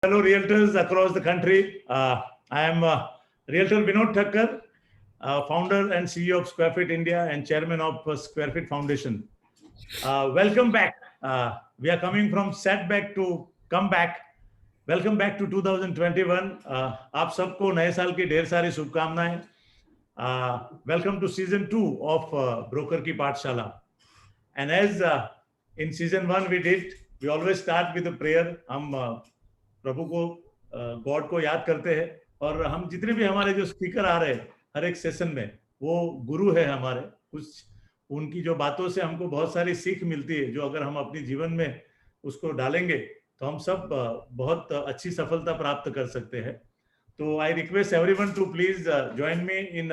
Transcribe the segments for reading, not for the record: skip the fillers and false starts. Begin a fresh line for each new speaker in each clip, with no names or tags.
Fellow realtors across the country. I am Realtor Vinod Thakkar, founder and CEO of Square Feet India and chairman of Square Feet Foundation. Welcome back. We are coming from setback to comeback. Welcome back to 2021. आप सबको नए साल की ढेर सारी शुभकामनाएं. Welcome to season 2 of Broker की पाठशाला. And as in season 1 we always start with a prayer. हम प्रभु को गॉड को याद करते हैं और हम जितने भी हमारे जो स्पीकर आ रहे हैं हर एक सेशन में वो गुरु है हमारे. कुछ उनकी जो बातों से हमको बहुत सारी सीख मिलती है जो अगर हम अपने जीवन में उसको डालेंगे तो हम सब बहुत अच्छी सफलता प्राप्त कर सकते हैं. तो I request everyone to please join me in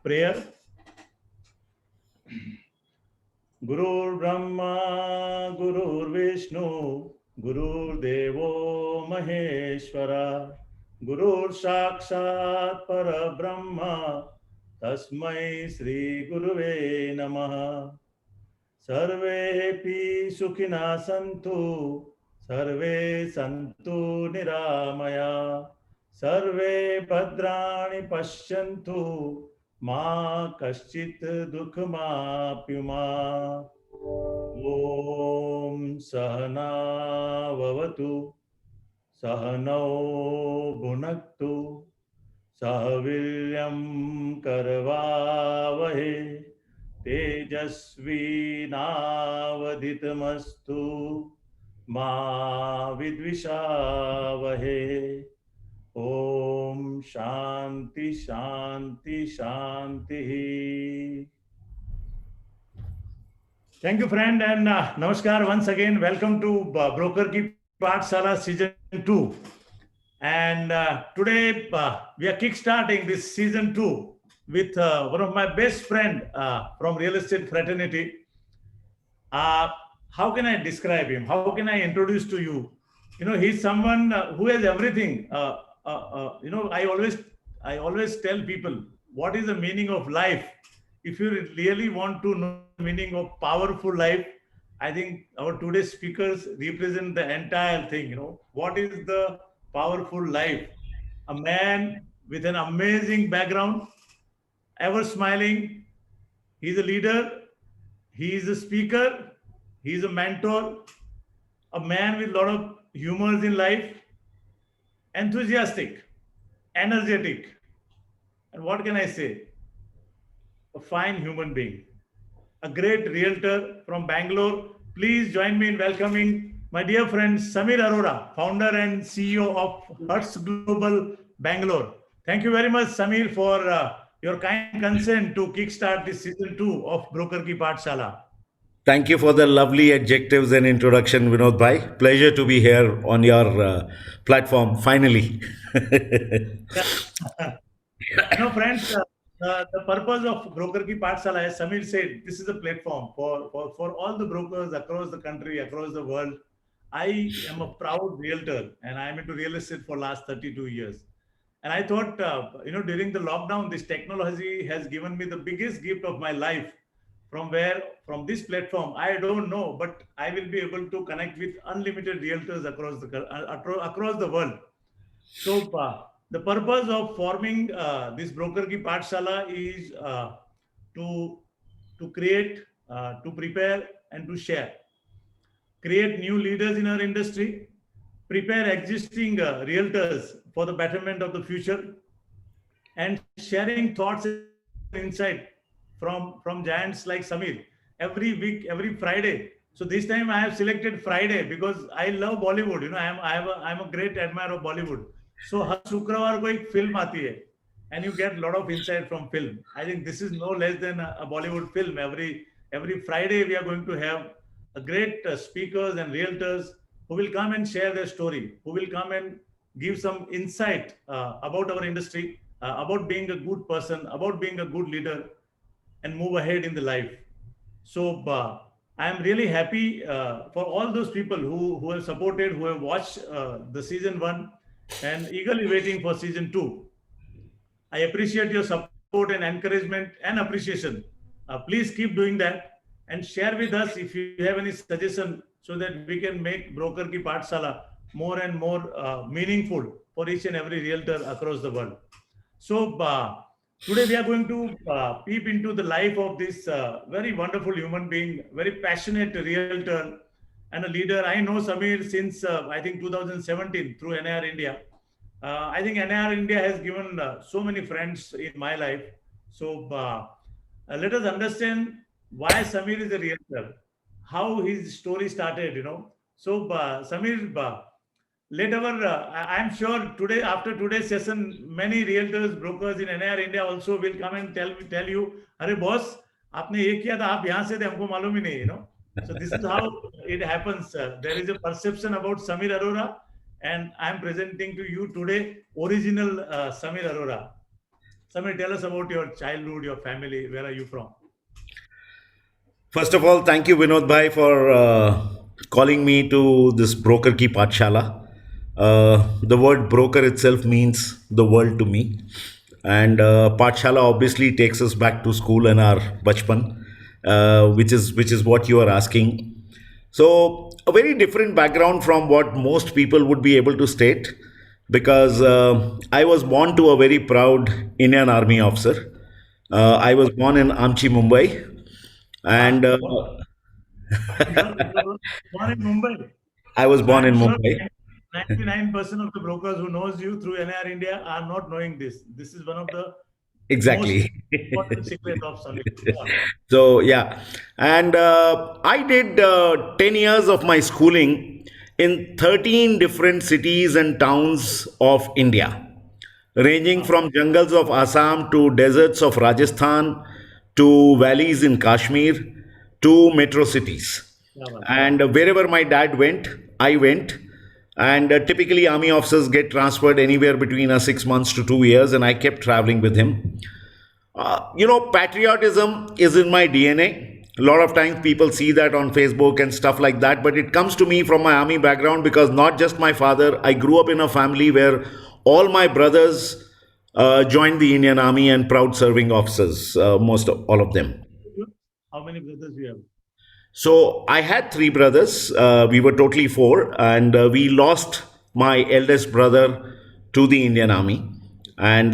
prayer. गुरुर्ब्रह्मा गुरुर्विष्णु गुरुर्देवो महेश्वरा गुरुर् साक्षात् परब्रह्म तस्मै श्री गुरुवे नमः. सर्वेऽपि सुखिनः सन्तु सर्वे सन्तु निरामया सर्वे भद्राणि पश्यन्तु मा कश्चित् दुःखमाप्नुयात्. ॐ सहना भवतु सहनौ भुनक्तु सह वीर्यं करवावहै तेजस्विनावधीतमस्तु मा विद्विषावहै. ओम शांति शांति शांति. Thank you, friend, and namaskar once again. Welcome to Broker Ki Pathshala season 2. And today we are kickstarting this season 2 with one of my best friend from real estate fraternity. How can I describe him? How can I introduce to you? You know, he's someone who has everything. I always tell people what is the meaning of life. If you really want to know the meaning of powerful life, I think our today's speakers represent the entire thing. You know, what is the powerful life? A man with an amazing background, ever smiling. He's a leader. He is a speaker. He is a mentor. A man with a lot of humors in life. Enthusiastic, energetic, and what can I say? A fine human being, a great realtor from Bangalore. Please join me in welcoming my dear friend Samir Arora, founder and CEO of Hertz Global Bangalore. Thank you very much, Samir, for your kind consent to kickstart this season 2 of Broker Ki Pathshala.
Thank you for the lovely adjectives and introduction, Vinod Bhai. Pleasure to be here on your platform, finally.
Friends, the purpose of Broker Ki Pathshala, as Samir said, this is a platform for all the brokers across the country, across the world. I am a proud realtor and I am into real estate for last 32 years. And I thought, during the lockdown, this technology has given me the biggest gift of my life. From this platform, I don't know, but I will be able to connect with unlimited realtors across the world. So the purpose of forming this Broker Ki Pathshala is to create, to prepare, and to share. Create new leaders in our industry, prepare existing realtors for the betterment of the future, and sharing thoughts and insight from giants like Samir every week, every Friday. So this time I have selected Friday because I love Bollywood. You know, I'm a great admirer of Bollywood. So हर शुक्रवार को एक film आती है, and you get a lot of insight from film. I think this is no less than a Bollywood film. Every Friday we are going to have a great speakers and realtors who will come and share their story, who will come and give some insight about our industry, about being a good person, about being a good leader, and move ahead in the life. So I am really happy for all those people who have supported, who have watched the season 1 and eagerly waiting for season 2. I appreciate your support and encouragement and appreciation. Please keep doing that and share with us if you have any suggestion so that we can make Broker Ki Pathshala more and more meaningful for each and every realtor across the world. So today we are going to peep into the life of this very wonderful human being, very passionate realtor and a leader. I know Samir since I think 2017 through NIR India. I think NIR India has given so many friends in my life. So let us understand why Samir is a realtor, how his story started, you know. So Samir, let our, I'm sure today, after today's session, many realtors, brokers in NIR India also will come and tell you, अरे boss, आपने ये किया था, आप यहाँ से थे, हमको मालूम ही नहीं, you know. So this is how it happens. There is a perception about Samir Arora, and I'm presenting to you today original Samir Arora. Samir, tell us about your childhood, your family. Where are you from?
First of all, thank you, Vinod Bhai, for calling me to this Broker Ki Pathshala. The word broker itself means the world to me. And Pathshala obviously takes us back to school and our bachpan, which is what you are asking. So, a very different background from what most people would be able to state, because I was born to a very proud Indian Army officer. I was born in Amchi, Mumbai, and
You're born in Mumbai.
I was born
I'm
in
sure
Mumbai.
99% of the brokers who knows you through NIR India are not knowing this. This is one of the most
Exactly.
important secret of Samir. Yeah.
So yeah, and I did 10 years of my schooling in 13 different cities and towns of India, ranging
Wow.
from jungles of Assam to deserts of Rajasthan to valleys in Kashmir to metro cities.
Yeah, man.
And wherever my dad went, I went. And typically, army officers get transferred anywhere between 6 months to 2 years, and I kept traveling with him. Patriotism is in my DNA. A lot of times people see that on Facebook and stuff like that, but it comes to me from my army background, because not just my father, I grew up in a family where all my brothers joined the Indian Army and proud serving officers, most of all of them.
How many brothers you have?
So I had three brothers. We were totally four, and we lost my eldest brother to the Indian Army, and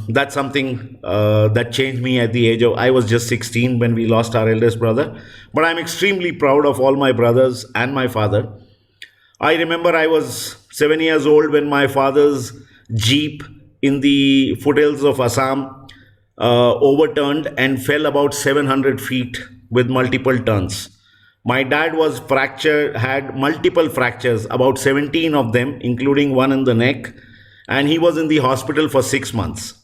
that's something that changed me at the age of. I was just 16 when we lost our eldest brother, but I'm extremely proud of all my brothers and my father. I remember I was 7 years old when my father's jeep in the foothills of Assam overturned and fell about 700 feet with multiple turns. My dad was fractured, had multiple fractures, about 17 of them, including one in the neck, and he was in the hospital for 6 months.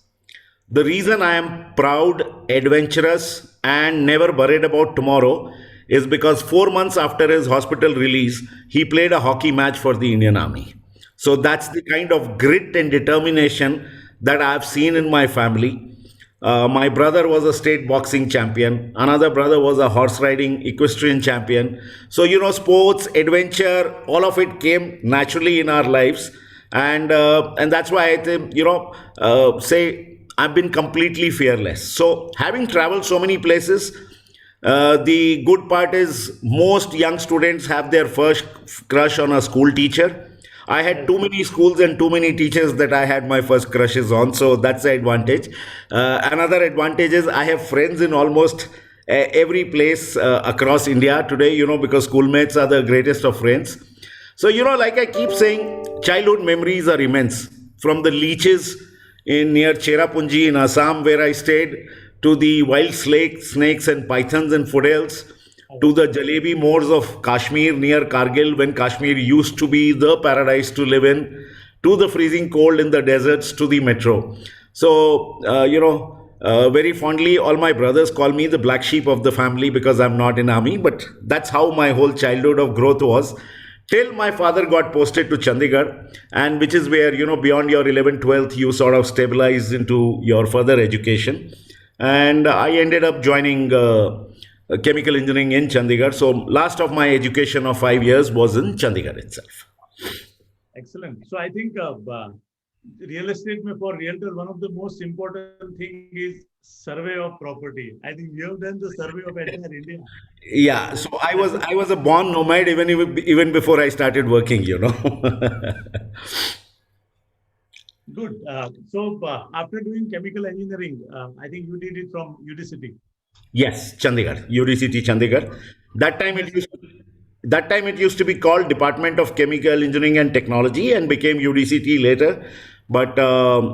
The reason I am proud, adventurous, and never worried about tomorrow is because 4 months after his hospital release, he played a hockey match for the Indian Army. So that's the kind of grit and determination that I've seen in my family. My brother was a state boxing champion. Another brother was a horse riding equestrian champion. So, sports, adventure, all of it came naturally in our lives. And that's why I think, say I've been completely fearless. So, having traveled so many places, the good part is most young students have their first crush on a school teacher. I had
Yes.
too many schools and too many teachers that I had my first crushes on, so that's the advantage. Another advantage is I have friends in almost every place across India today, because schoolmates are the greatest of friends. So, like I keep saying, childhood memories are immense. From the leeches in near Cherrapunji in Assam, where I stayed, to the wild snakes and pythons and foothills, to the jalebi moors of Kashmir near Kargil, when Kashmir used to be the paradise to live in, to the freezing cold in the deserts, to the metro. So, very fondly, all my brothers call me the black sheep of the family because I'm not in army, but that's how my whole childhood of growth was. Till my father got posted to Chandigarh, and which is where, beyond your 11th, 12th, you sort of stabilize into your further education. And I ended up joining chemical engineering in Chandigarh. So, last of my education of 5 years was in Chandigarh itself.
Excellent. So I think real estate mein for realtor, one of the most important thing is survey of property. I think you have done the survey of entire India.
Yeah,
That,
so
that was
I was a born nomad even before I started working, you know.
good. After doing chemical engineering, I think you did it from UDCity.
Yes, Chandigarh, UDCT Chandigarh. That time it
Yes.
used that time it used to be called Department of Chemical Engineering and Technology and became UDCT later. But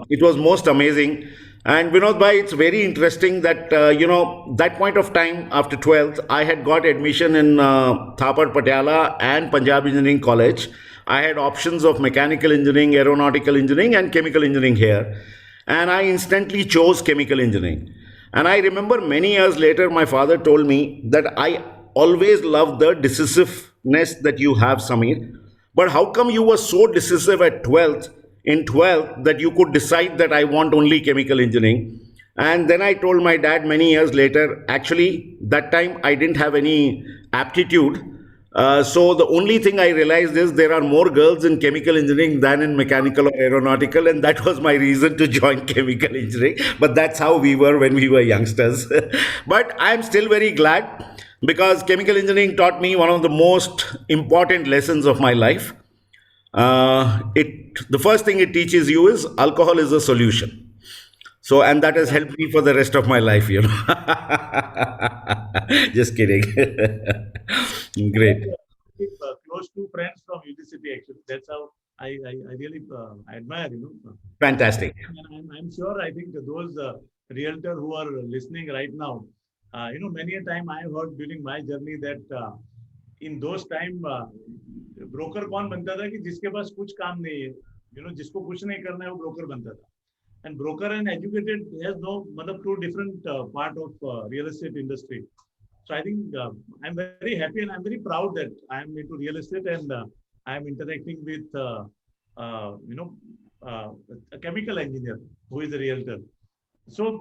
it was most amazing. And Vinod Bhai, it's very interesting that that point of time after 12th, I had got admission in Thapar Patiala and Punjab Engineering College. I had options of mechanical engineering, aeronautical engineering, and chemical engineering here. And I instantly chose chemical engineering. And I remember many years later, my father told me that I always loved the decisiveness that you have, Samir. But how come you were so decisive at 12th, in 12th, that you could decide that I want only chemical engineering? And then I told my dad many years later, actually, that time I didn't have any aptitude. So the only thing I realized is there are more girls in chemical engineering than in mechanical or aeronautical, and that was my reason to join chemical engineering. But that's how we were when we were youngsters. But I'm still very glad because chemical engineering taught me one of the most important lessons of my life. The first thing it teaches you is alcohol is a solution. So, and that has
Yeah.
helped me for the rest of my life, you know. Just kidding.
I have
Great.
close to friends from UDCity actually. That's how I really admire,
Fantastic.
and I'm sure I think those realtor who are listening right now, many a time I heard during my journey that in those time broker कौन बनता था कि जिसके पास कुछ काम नहीं है, जिसको कुछ नहीं करना है वो broker बनता था. And broker and educated has no matlab two different part of real estate industry. So I think I'm very happy and I'm very proud that I'm into real estate and I'm interacting with uh, you know uh, a chemical engineer who is a realtor. So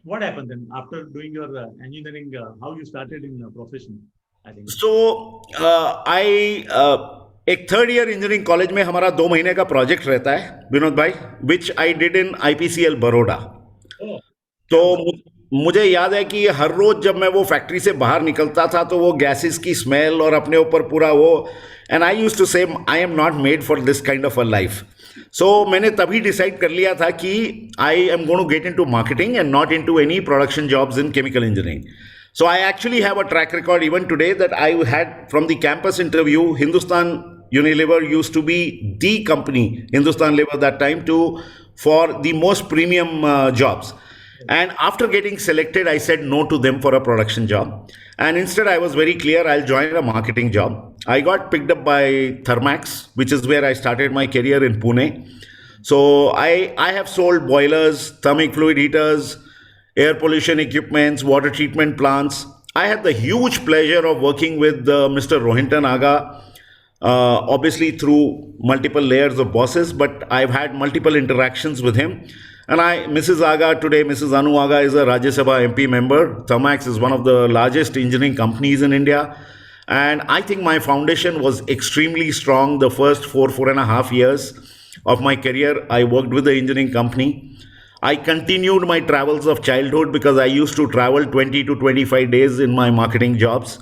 what happened then after doing your engineering? How you started in profession? I think.
So I एक third year engineering college में हमारा 2 महीने का project रहता है विनोद भाई which I did in IPCL Baroda.
Oh,
तो
क्या बात.
मुझे याद है कि हर रोज जब मैं वो फैक्ट्री से बाहर निकलता था तो वो गैसेस की स्मेल और अपने ऊपर पूरा वो and I used to say I am not made for this kind of a life. So मैंने तभी डिसाइड कर लिया था कि I am going to get into marketing and not into any production jobs in chemical engineering. So I actually have a track record even today that I had from the campus interview. Hindustan Unilever used to be the company, Hindustan Lever that time, for the most premium jobs. And after getting selected, I said no to them for a production job. And instead, I was very clear I'll join a marketing job. I got picked up by Thermax, which is where I started my career in Pune. So I have sold boilers, thermic fluid heaters, air pollution equipments, water treatment plants. I had the huge pleasure of working with Mr. Rohinton Aga, obviously through multiple layers of bosses, but I've had multiple interactions with him. And Mrs. Aga today, Mrs. Anu Aga is a Rajya Sabha MP member. Thermax is one of the largest engineering companies in India. And I think my foundation was extremely strong the first 4.5 years of my career. I worked with the engineering company. I continued my travels of childhood because I used to travel 20 to 25 days in my marketing jobs.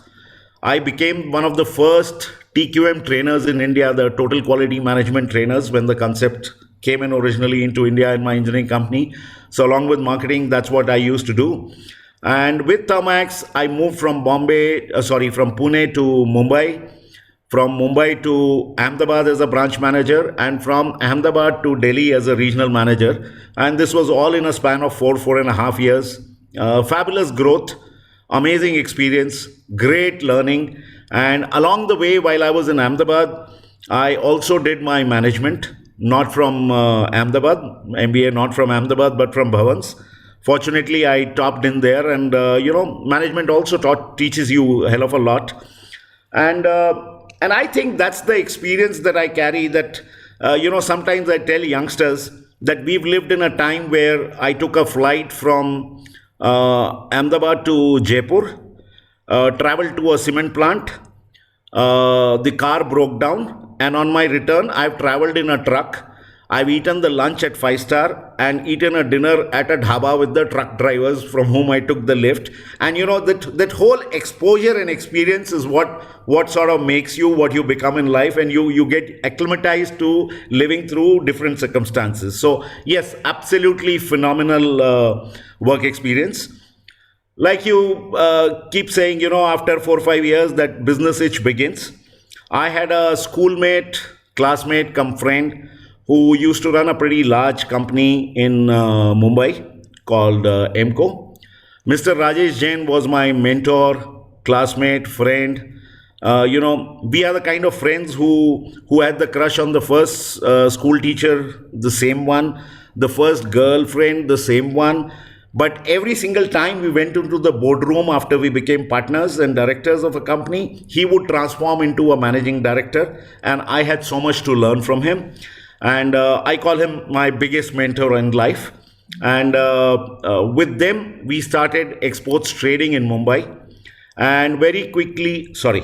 I became one of the first TQM trainers in India, the total quality management trainers, when the concept came in originally into India in my engineering company. So, along with marketing, that's what I used to do. And with Thermax, I moved from from Pune to Mumbai, from Mumbai to Ahmedabad as a branch manager, and from Ahmedabad to Delhi as a regional manager. And this was all in a span of 4.5 years. Fabulous growth, amazing experience, great learning. And along the way, while I was in Ahmedabad, I also did my management, not from Ahmedabad, MBA not from Ahmedabad, but from Bhavans. Fortunately, I topped in there, and management also teaches you a hell of a lot. And I think that's the experience that I carry. That sometimes I tell youngsters that we've lived in a time where I took a flight from Ahmedabad to Jaipur, traveled to a cement plant. The car broke down, and on my return, I've traveled in a truck. I've eaten the lunch at Five Star and eaten a dinner at a dhaba with the truck drivers from whom I took the lift. And that whole exposure and experience is what sort of makes you what you become in life, and you get acclimatized to living through different circumstances. So yes, absolutely phenomenal work experience. Like you keep saying, after 4 or 5 years, that business itch begins. I had a schoolmate, classmate, come friend who used to run a pretty large company in Mumbai called Emco. Mr. Rajesh Jain was my mentor, classmate, friend. We are the kind of friends who had the crush on the first school teacher, the same one, the first girlfriend, the same one. But every single time we went into the boardroom after we became partners and directors of a company, he would transform into a managing director, and I had so much to learn from him. And I call him my biggest mentor in life. And with them, we started exports trading in Mumbai. And very quickly, sorry,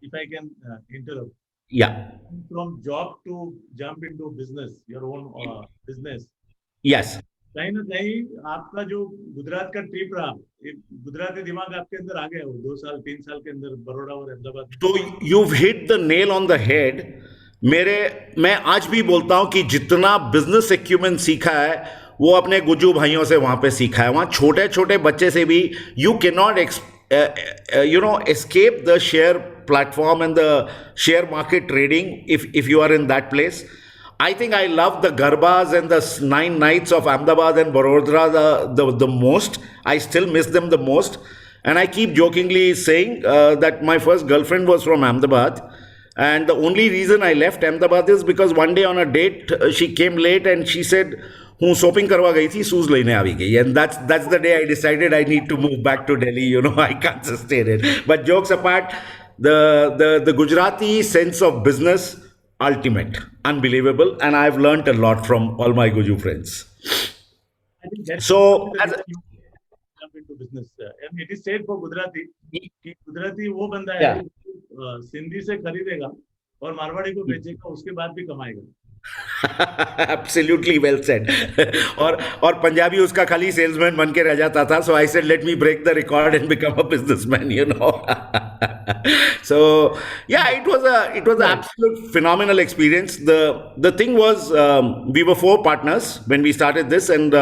If I can interrupt,
yeah,
from job to jump into business, your own business,
yes.
कहीं ना कहीं आपका जो गुजरात का trip रहा, एक गुजराती दिमाग आपके अंदर आ गया हो 2 साल 3 साल के अंदर बड़ौदा और अहमदाबाद में।
तो you've hit the nail on the head. मैं आज भी बोलता हूं कि जितना बिजनेस एक्यूमेंट सीखा है वो अपने गुज्जू भाइयों से वहां पे सीखा है. वहां छोटे छोटे बच्चे से भी you can not escape the share platform and the share market trading if you are in that place. I think I love the Garbas and the 9 nights of Ahmedabad and Barodara the most. I still miss them the most. And I keep jokingly saying that my first girlfriend was from Ahmedabad. And the only reason I left Ahmedabad is because one day on a date, she came late and she said, હું shopping કરવા ગઈ હતી, shoes લઈને આવી ગઈ. And that's the day I decided I need to move back to Delhi. I can't sustain it. But jokes apart, the Gujarati sense of business, ultimate, unbelievable, and I've learnt a lot from all my Guju friends.
I think that's
So,
the
as
reason you jump into business. And it is said for Gujarati कि गुजराती वो बंदा है
yeah,
जो सिंधी से खरीदेगा और मारवाड़ी को बेचेगा, उसके बाद भी कमाएगा।
absolutely well said. और पंजाबी उसका खाली सेल्समैन बन के रह जाता था. So I said, let me break the record and become a businessman. So yeah, it was an absolute phenomenal experience. The thing was, we were 4 partners when we started this, and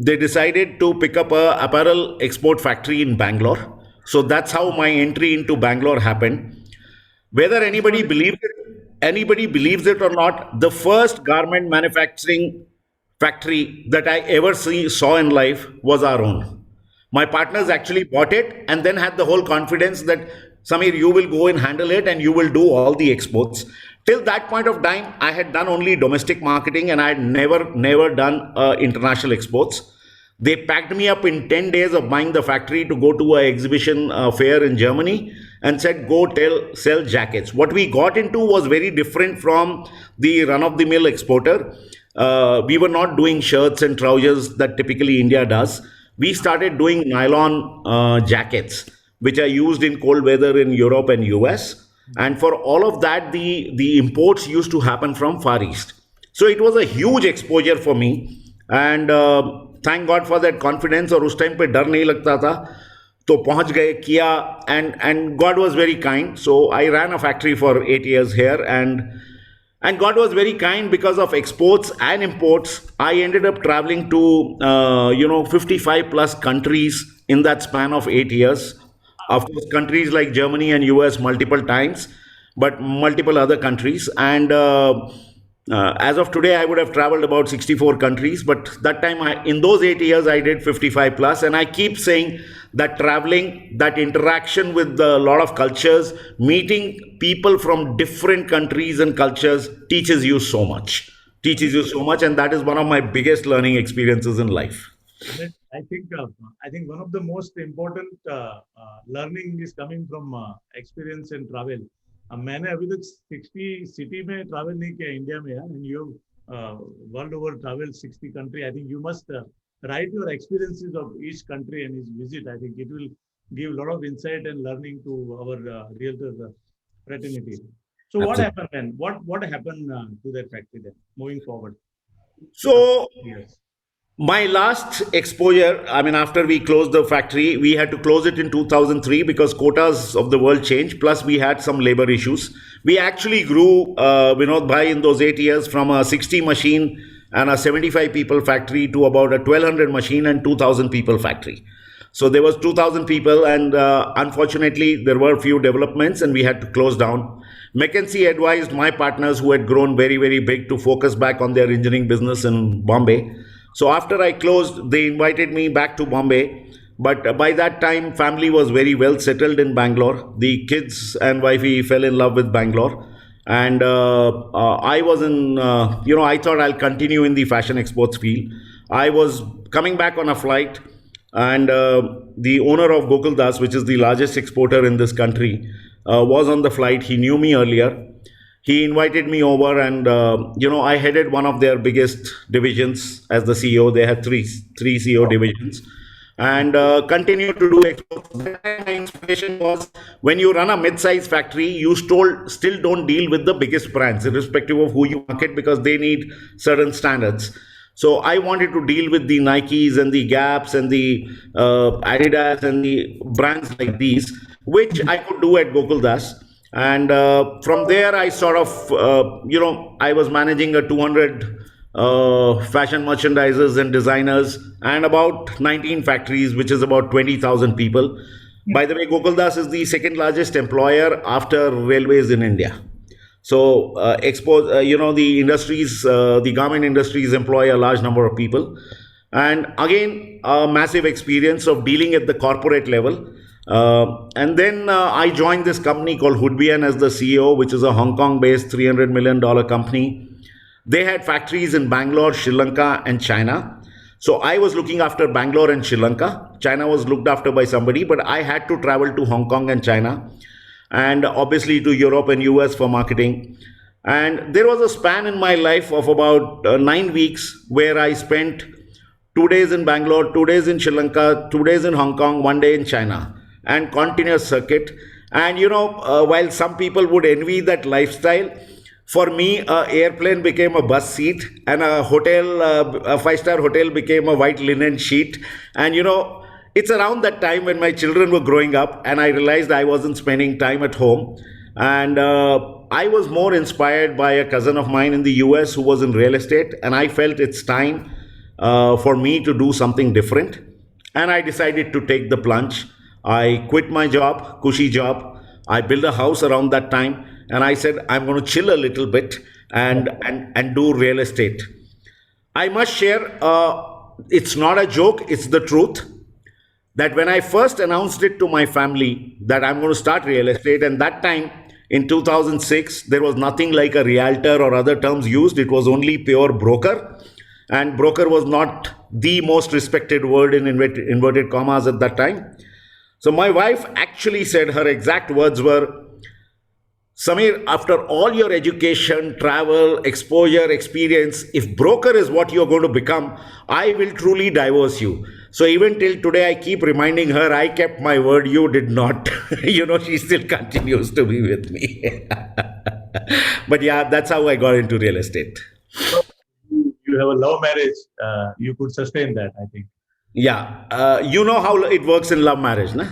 they decided to pick up a apparel export factory in Bangalore. So that's how my entry into Bangalore happened. Whether anybody believes it or not, the first garment manufacturing factory that I ever saw in life was our own. My partners actually bought it and then had the whole confidence that, Samir, you will go and handle it and you will do all the exports. Till that point of time, I had done only domestic marketing and I had never done international exports. They packed me up in 10 days of buying the factory to go to an exhibition fair in Germany and said, go sell jackets. What we got into was very different from the run-of-the-mill exporter. We were not doing shirts and trousers that typically India does. We started doing nylon jackets, which are used in cold weather in Europe and US. And for all of that, the imports used to happen from Far East. So it was a huge exposure for me. And thank God for that confidence. और उस time पे डर नहीं लगता था, तो पहुंच गए, किया, and God was very kind. So I ran a factory for 8 years here, and God was very kind because of exports and imports. I ended up traveling to 55 plus countries in that span of 8 years. Of course, countries like Germany and US multiple times, but multiple other countries. And as of today, I would have traveled about 64 countries, but that time, in those 8 years, I did 55 plus. And I keep saying that traveling, that interaction with a lot of cultures, meeting people from different countries and cultures teaches you so much. Teaches you so much, and that is one of my biggest learning experiences in life.
I think one of the most important learning is coming from experience and travel. मैंने अभी तक 60 city में travel नहीं किया India में, and you world over travel 60 country. I think you must write your experiences of each country and each visit. I think it will give a lot of insight and learning to our realtor fraternity. So what
Absolutely.
happened then? What happened to that factory then? Moving forward, after
So
years.
my last exposure, I mean, after we closed the factory, we had to close it in 2003 because quotas of the world changed. Plus, we had some labor issues. We actually grew, Vinod Bhai, in those 8 years from a 60 machine and a 75 people factory to about a 1200 machine and 2000 people factory. So there was 2000 people, and unfortunately, there were few developments, and we had to close down. McKinsey advised my partners, who had grown very, very big, to focus back on their engineering business in Bombay. So after I closed, they invited me back to Bombay. But by that time, family was very well settled in Bangalore. The kids and wifey fell in love with Bangalore. And I was in, I thought I'll continue in the fashion exports field. I was coming back on a flight, and the owner of Gokul Das, which is the largest exporter in this country, was on the flight. He knew me earlier. He invited me over, and I headed one of their biggest divisions as the CEO. They had three CEO divisions, and continued to do exports. That time my inspiration was, when you run a mid-size factory, you still don't deal with the biggest brands, irrespective of who you market, because they need certain standards. So I wanted to deal with the Nikes and the Gaps and the Adidas and the brands like these, which I could do at Gokul Das. And from there, I sort of, I was managing a 200 fashion merchandisers and designers, and about 19 factories, which is about 20,000 people. By the way, Gokul Das is the second largest employer after railways in India. So, the industries, the garment industries employ a large number of people. And again, a massive experience of dealing at the corporate level. And then I joined this company called Hoodbian as the CEO, which is a Hong Kong based $300 million company. They had factories in Bangalore, Sri Lanka, and China. So I was looking after Bangalore and Sri Lanka. China was looked after by somebody, but I had to travel to Hong Kong and China, and obviously to Europe and US for marketing. And there was a span in my life of about 9 weeks where I spent 2 days in Bangalore, 2 days in Sri Lanka, 2 days in Hong Kong, 1 day in China, and continuous circuit. And while some people would envy that lifestyle, for me, a airplane became a bus seat, and a hotel, a five-star hotel, became a white linen sheet. And it's around that time when my children were growing up, and I realized I wasn't spending time at home. And I was more inspired by a cousin of mine in the US who was in real estate, and I felt it's time for me to do something different. And I decided to take the plunge. I quit my job, cushy job. I built a house around that time, and I said, I'm going to chill a little bit and do real estate. I must share, it's not a joke, it's the truth, that when I first announced it to my family that I'm going to start real estate, and that time in 2006, there was nothing like a realtor or other terms used. It was only pure broker. And broker was not the most respected word in inverted commas at that time. So my wife actually said, her exact words were, Samir, after all your education, travel, exposure, experience, if broker is what you're going to become, I will truly divorce you. So even till today, I keep reminding her, I kept my word, you did not. She still continues to be with me. But yeah, that's how I got into real estate.
You have a love marriage. You could sustain that, I think.
Yeah. You know how it works in love marriage, na?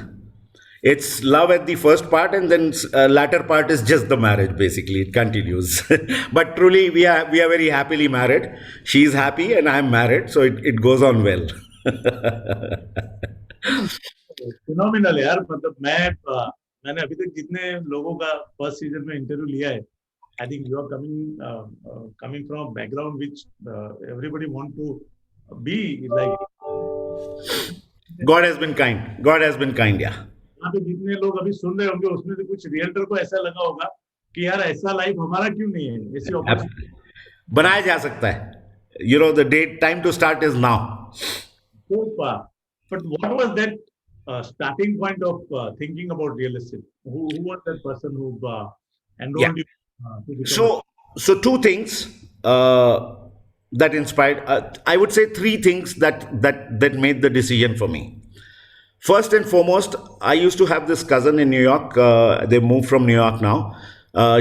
It's love at the first part, and then latter part is just the marriage. Basically, it continues. But truly, we are very happily married. She's happy, and I'm married, so it goes on well.
Phenomenal यार, मतलब मैंने अभी तक जितने लोगों का first season में interview लिया है, I think you are coming from background which everybody want to be like.
God has been kind. God has been kind, yeah.
यहाँ पे जितने लोग अभी सुन रहे होंगे, उसमें से कुछ रियल्टर को ऐसा लगा होगा कि यार ऐसा लाइफ हमारा क्यों नहीं है, ऐसी अपॉर्चुनिटी
बनाया जा सकता है. The date, time to start is now.
But what was that starting point of thinking about real estate? Who was that person who enrolled you to become?
So two things that inspired. I would say three things that made the decision for me. First and foremost, I used to have this cousin in New York. They moved from New York now.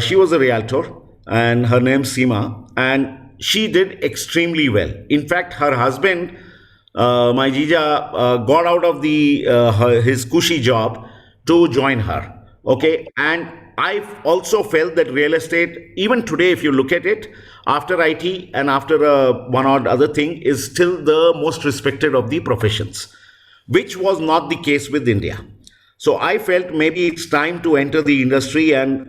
She was a realtor, and her name's Seema, and she did extremely well. In fact, her husband, my Jija, got out of his cushy job to join her. Okay, and I also felt that real estate, even today, if you look at it, after IT and after one or other thing, is still the most respected of the professions, which was not the case with India. So I felt maybe it's time to enter the industry and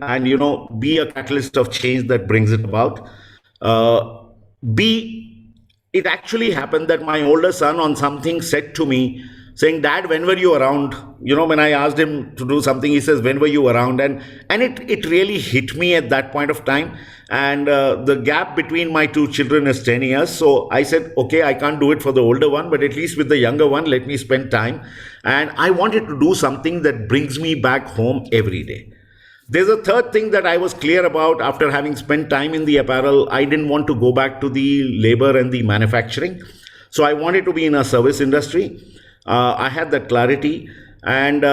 be a catalyst of change that brings it about. Uh, B, it actually happened that my older son on something said to me, saying, "Dad, when were you around?" When I asked him to do something, he says, "When were you around?" And it really hit me at that point of time. And the gap between my two children is 10 years. So I said, okay, I can't do it for the older one, but at least with the younger one, let me spend time. And I wanted to do something that brings me back home every day. There's a third thing that I was clear about after having spent time in the apparel. I didn't want to go back to the labor and the manufacturing. So I wanted to be in a service industry. I had that clarity. And,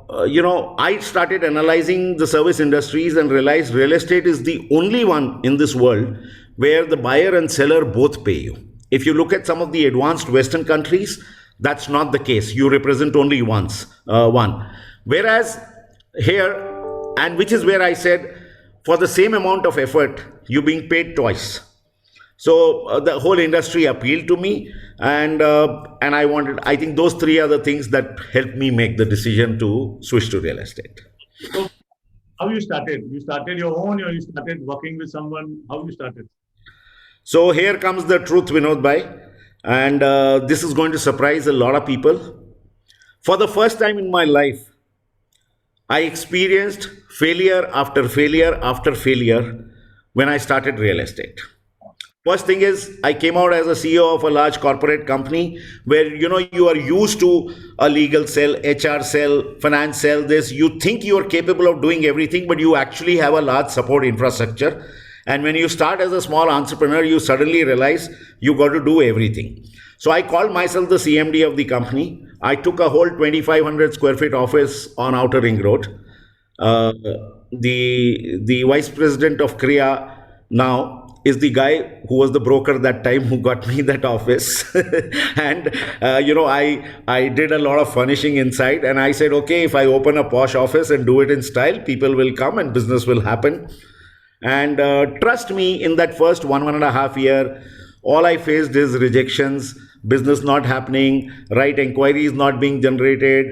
I started analyzing the service industries and realized real estate is the only one in this world where the buyer and seller both pay you. If you look at some of the advanced Western countries, that's not the case. You represent only one. Whereas here, and which is where I said, for the same amount of effort, you're being paid twice. So the whole industry appealed to me, and I think those three are the things that helped me make the decision to switch to real estate.
So how you started? You started your own, or you started working with someone? How you started?
So here comes the truth, Vinod Bhai, and this is going to surprise a lot of people. For the first time in my life, I experienced failure after failure after failure when I started real estate. First thing is, I came out as a CEO of a large corporate company where you are used to a legal cell, HR cell, finance cell. This, you think you are capable of doing everything, but you actually have a large support infrastructure. And when you start as a small entrepreneur, you suddenly realize you got to do everything. So I called myself the CMD of the company. I took a whole 2,500 square feet office on Outer Ring Road. The vice president of Kriya now is the guy who was the broker that time who got me that office. And I did a lot of furnishing inside, and I said, okay, if I open a posh office and do it in style, people will come and business will happen. And trust me, in that first 1.5 year, all I faced is rejections, business not happening, right inquiries not being generated.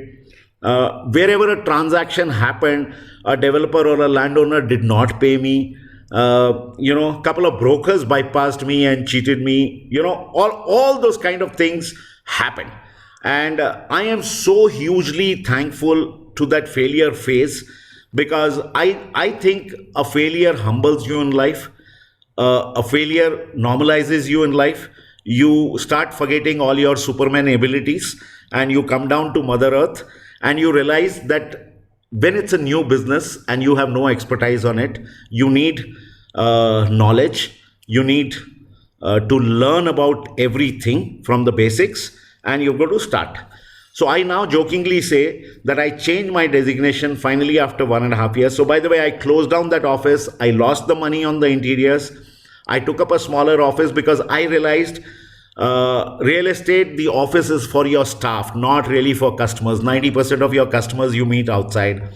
Wherever a transaction happened, a developer or a landowner did not pay me. A couple of brokers bypassed me and cheated me. All those kind of things happen. And I am so hugely thankful to that failure phase, because I think a failure humbles you in life. A failure normalizes you in life. You start forgetting all your Superman abilities and you come down to Mother Earth, and you realize that when it's a new business and you have no expertise on it, you need knowledge, you need to learn about everything from the basics, and you've got to start. So I now jokingly say that I changed my designation finally after 1.5 years. So by the way, I closed down that office. I lost the money on the interiors. I took up a smaller office because I realized real estate, the office is for your staff, not really for customers. 90% of your customers you meet outside.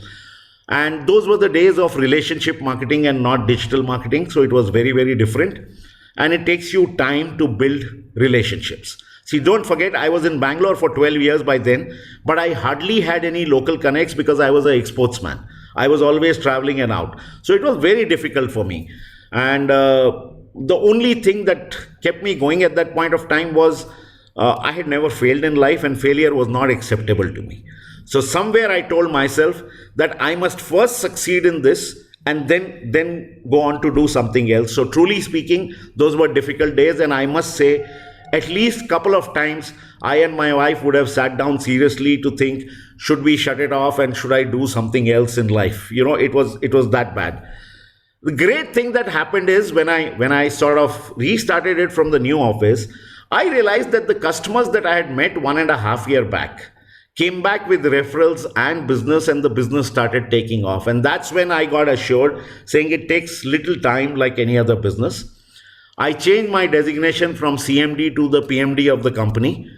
And those were the days of relationship marketing and not digital marketing. So it was very, very different. And it takes you time to build relationships. See, don't forget, I was in Bangalore for 12 years by then, but I hardly had any local connects because I was an exportsman. I was always traveling and out. So it was very difficult for me. And the only thing that kept me going at that point of time was I had never failed in life, and failure was not acceptable to me. So somewhere I told myself that I must first succeed in this and then go on to do something else. So truly speaking, those were difficult days, and I must say, at least a couple of times, I and my wife would have sat down seriously to think, should we shut it off and should I do something else in life? It was that bad. The great thing that happened is when I sort of restarted it from the new office, I realized that the customers that I had met 1.5 years back came back with referrals and business, and the business started taking off. And that's when I got assured, saying it takes little time like any other business. I changed my designation from CMD to the PMD of the company.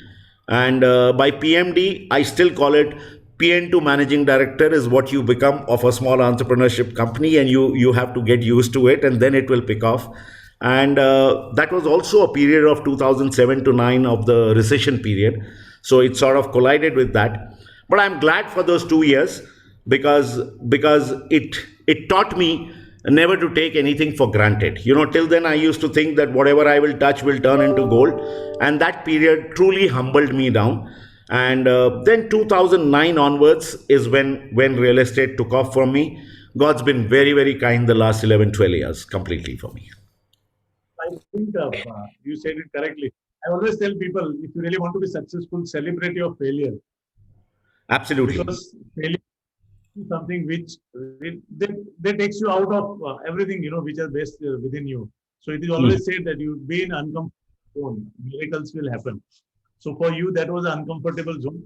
And by PMD, I still call it PN2 Managing Director is what you become of a small entrepreneurship company, and you have to get used to it, and then it will pick off. And that was also a period of 2007 to 9 of the recession period. So it sort of collided with that. But I'm glad for those 2 years, because it taught me never to take anything for granted. Till then I used to think that whatever I will touch will turn into gold, and that period truly humbled me down. And then 2009 onwards is when real estate took off for me. God's been very, very kind the last 11, 12 years completely for me.
I think you said it correctly. I always tell people, if you really want to be successful, celebrate your failure,
Absolutely.
because failure is something which that takes you out of everything which are best within you. So it is always said that you be in uncomfortable zone, miracles will happen. So for you, that was an uncomfortable zone,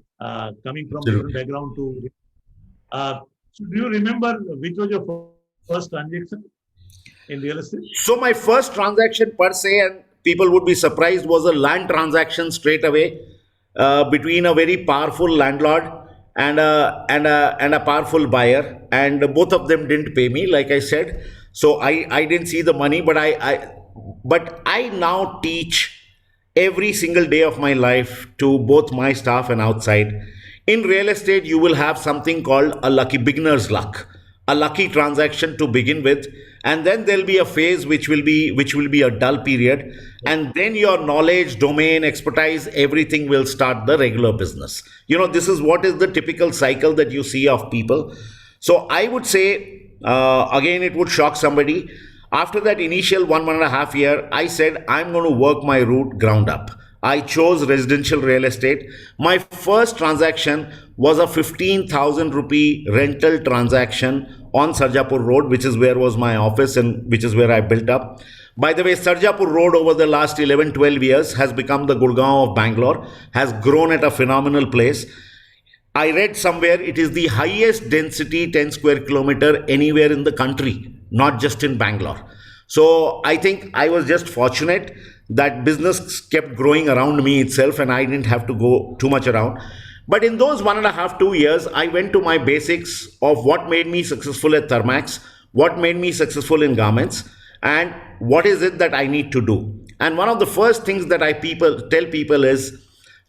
coming from different
Absolutely.
background to. Uh, so do you remember which was your first transaction in real estate?
So my first transaction per se, and people would be surprised, was a land transaction straight away between a very powerful landlord and a powerful buyer, and both of them didn't pay me, like I said. So I didn't see the money, but I now teach every single day of my life to both my staff and outside. In real estate, you will have something called a lucky beginner's luck, a lucky transaction to begin with, and then there'll be a phase which will be a dull period, and then your knowledge, domain, expertise, everything will start the regular business. This is what is the typical cycle that you see of people. So I would say, again, it would shock somebody. After that initial 1.5 year, I said, I'm going to work my route ground up. I chose residential real estate. My first transaction was a 15,000 rupee rental transaction on Sarjapur Road, which is where was my office and which is where I built up. By the way, Sarjapur Road over the last 11, 12 years has become the Gurgaon of Bangalore, has grown at a phenomenal place. I read somewhere it is the highest density 10 square kilometer anywhere in the country, not just in Bangalore. So I think I was just fortunate that business kept growing around me itself and I didn't have to go too much around. But in those 1.5, 2 years, I went to my basics of what made me successful at Thermax, what made me successful in garments, and what is it that I need to do. And one of the first things that I tell people is,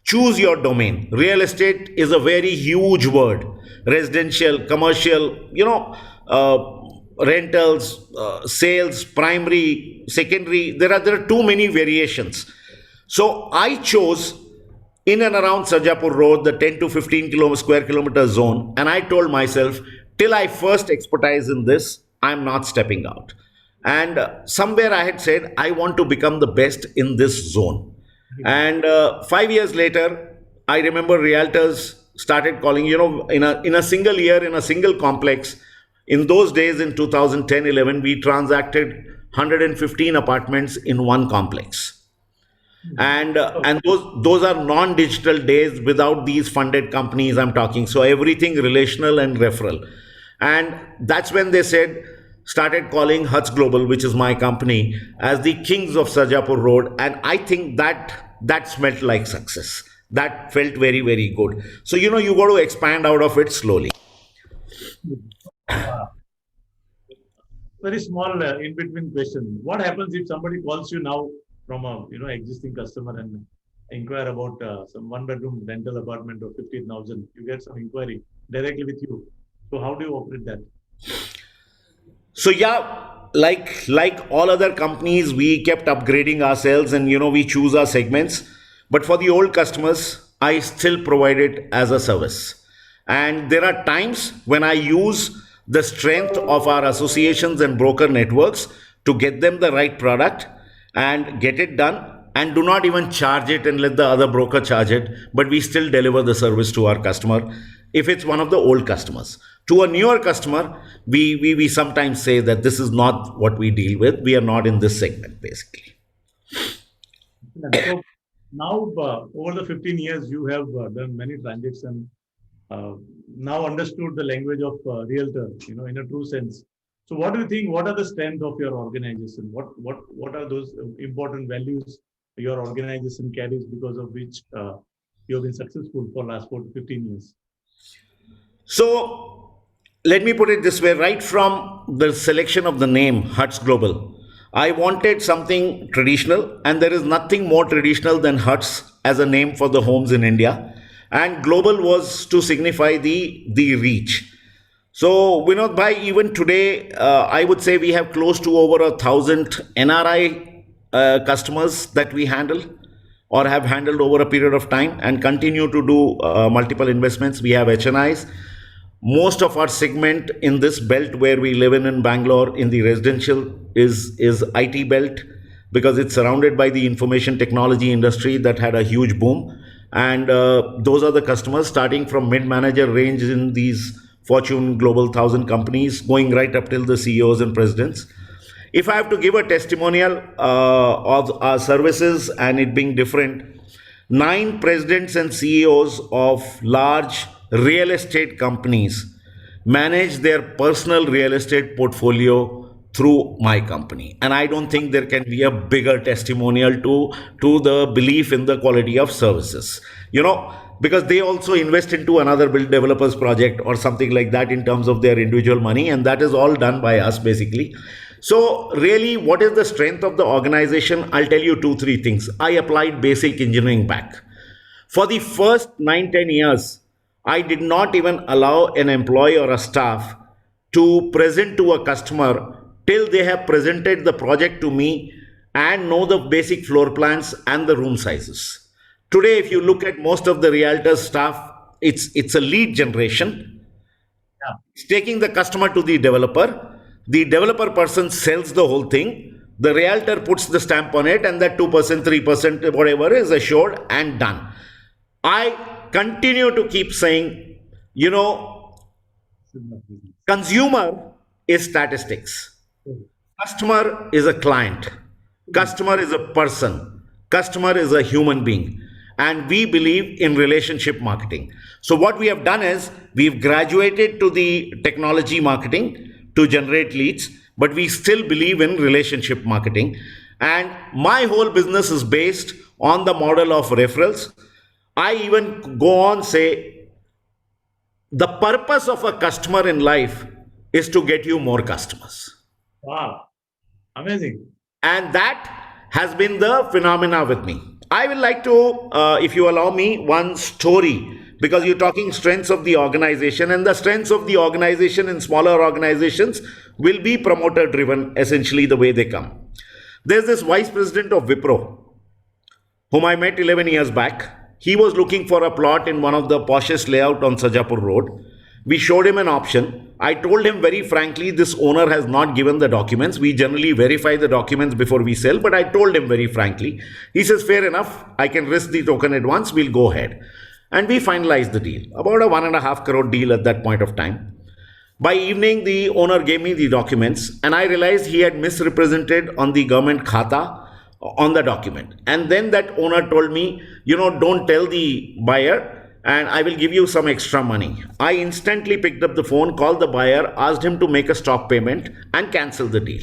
choose your domain. Real estate is a very huge word. Residential, commercial, rentals, sales, primary, secondary. There are too many variations. So I chose in and around Sarjapur Road, the 10 to 15 square kilometer zone, and I told myself, till I first expertise in this, I'm not stepping out. And somewhere I had said, I want to become the best in this zone. And 5 years later, I remember realtors started calling, in a single year, in a single complex. In those days, in 2010, 11, we transacted 115 apartments in one complex. And those are non-digital days without these funded companies I'm talking. So everything relational and referral. And that's when they started calling Huts Global, which is my company, as the kings of Sarjapur Road. And I think that smelt like success. That felt very, very good. So, you got to expand out of it slowly.
Uh, Very small in between question. What happens if somebody calls you now from a existing customer and inquire about some one bedroom rental apartment of 15,000? You get some inquiry directly with you. So how do you operate that?
So yeah, like all other companies, we kept upgrading ourselves, and we choose our segments. But for the old customers, I still provide it as a service. And there are times when I use the strength of our associations and broker networks to get them the right product and get it done, and do not even charge it and let the other broker charge it, but we still deliver the service to our customer if it's one of the old customers. To a newer customer, we sometimes say that this is not what we deal with. We are not in this segment, basically.
Excellent. So now, over the 15 years, you have done many transactions. now understood the language of realtor, in a true sense. So, what do you think? What are the strength of your organization? What are those important values your organization carries because of which you have been successful for last 15 years?
So let me put it this way, right from the selection of the name Huts Global, I wanted something traditional, and there is nothing more traditional than Huts as a name for the homes in India. And global was to signify the reach. So, Vinod Bhai, even today, I would say we have close to over 1,000 NRI customers that we handle or have handled over a period of time and continue to do multiple investments. We have HNIs. Most of our segment in this belt where we live in Bangalore in the residential is IT belt because it's surrounded by the information technology industry that had a huge boom. And those are the customers starting from mid-manager range in these Fortune Global 1,000 companies, going right up till the CEOs and presidents. If I have to give a testimonial of our services and it being different, 9 presidents and CEOs of large real estate companies manage their personal real estate portfolio through my company, and I don't think there can be a bigger testimonial to the belief in the quality of services, because they also invest into another build developers project or something like that in terms of their individual money, and that is all done by us basically. So really, what is the strength of the organization? I'll tell you 2 3 things. I applied basic engineering back for the first 9 10 years. I did not even allow an employee or a staff to present to a customer till they have presented the project to me and know the basic floor plans and the room sizes. Today, if you look at most of the realtors staff, it's a lead generation.
Yeah.
It's taking the customer to the developer. The developer person sells the whole thing. The realtor puts the stamp on it, and that 2%, 3%, whatever is assured and done. I continue to keep saying, consumer is statistics. Customer is a client. Customer is a person. Customer is a human being. And we believe in relationship marketing. So what we have done is we've graduated to the technology marketing to generate leads, but we still believe in relationship marketing. And my whole business is based on the model of referrals. I even go on say the purpose of a customer in life is to get you more customers.
Wow. Amazing.
And that has been the phenomena with me. I will like to, if you allow me, one story, because you're talking strengths of the organization, and the strengths of the organization in smaller organizations will be promoter driven, essentially the way they come. There's this vice president of Wipro, whom I met 11 years back. He was looking for a plot in one of the poshest layout on Sajapur Road. We showed him an option. I told him very frankly, this owner has not given the documents. We generally verify the documents before we sell, but I told him very frankly. He says, fair enough, I can risk the token advance, we'll go ahead. And we finalized the deal, about a 1.5 crore deal at that point of time. By evening, the owner gave me the documents, and I realized he had misrepresented on the government khata on the document. And then that owner told me, don't tell the buyer, and I will give you some extra money. I instantly picked up the phone, called the buyer, asked him to make a stop payment and cancel the deal.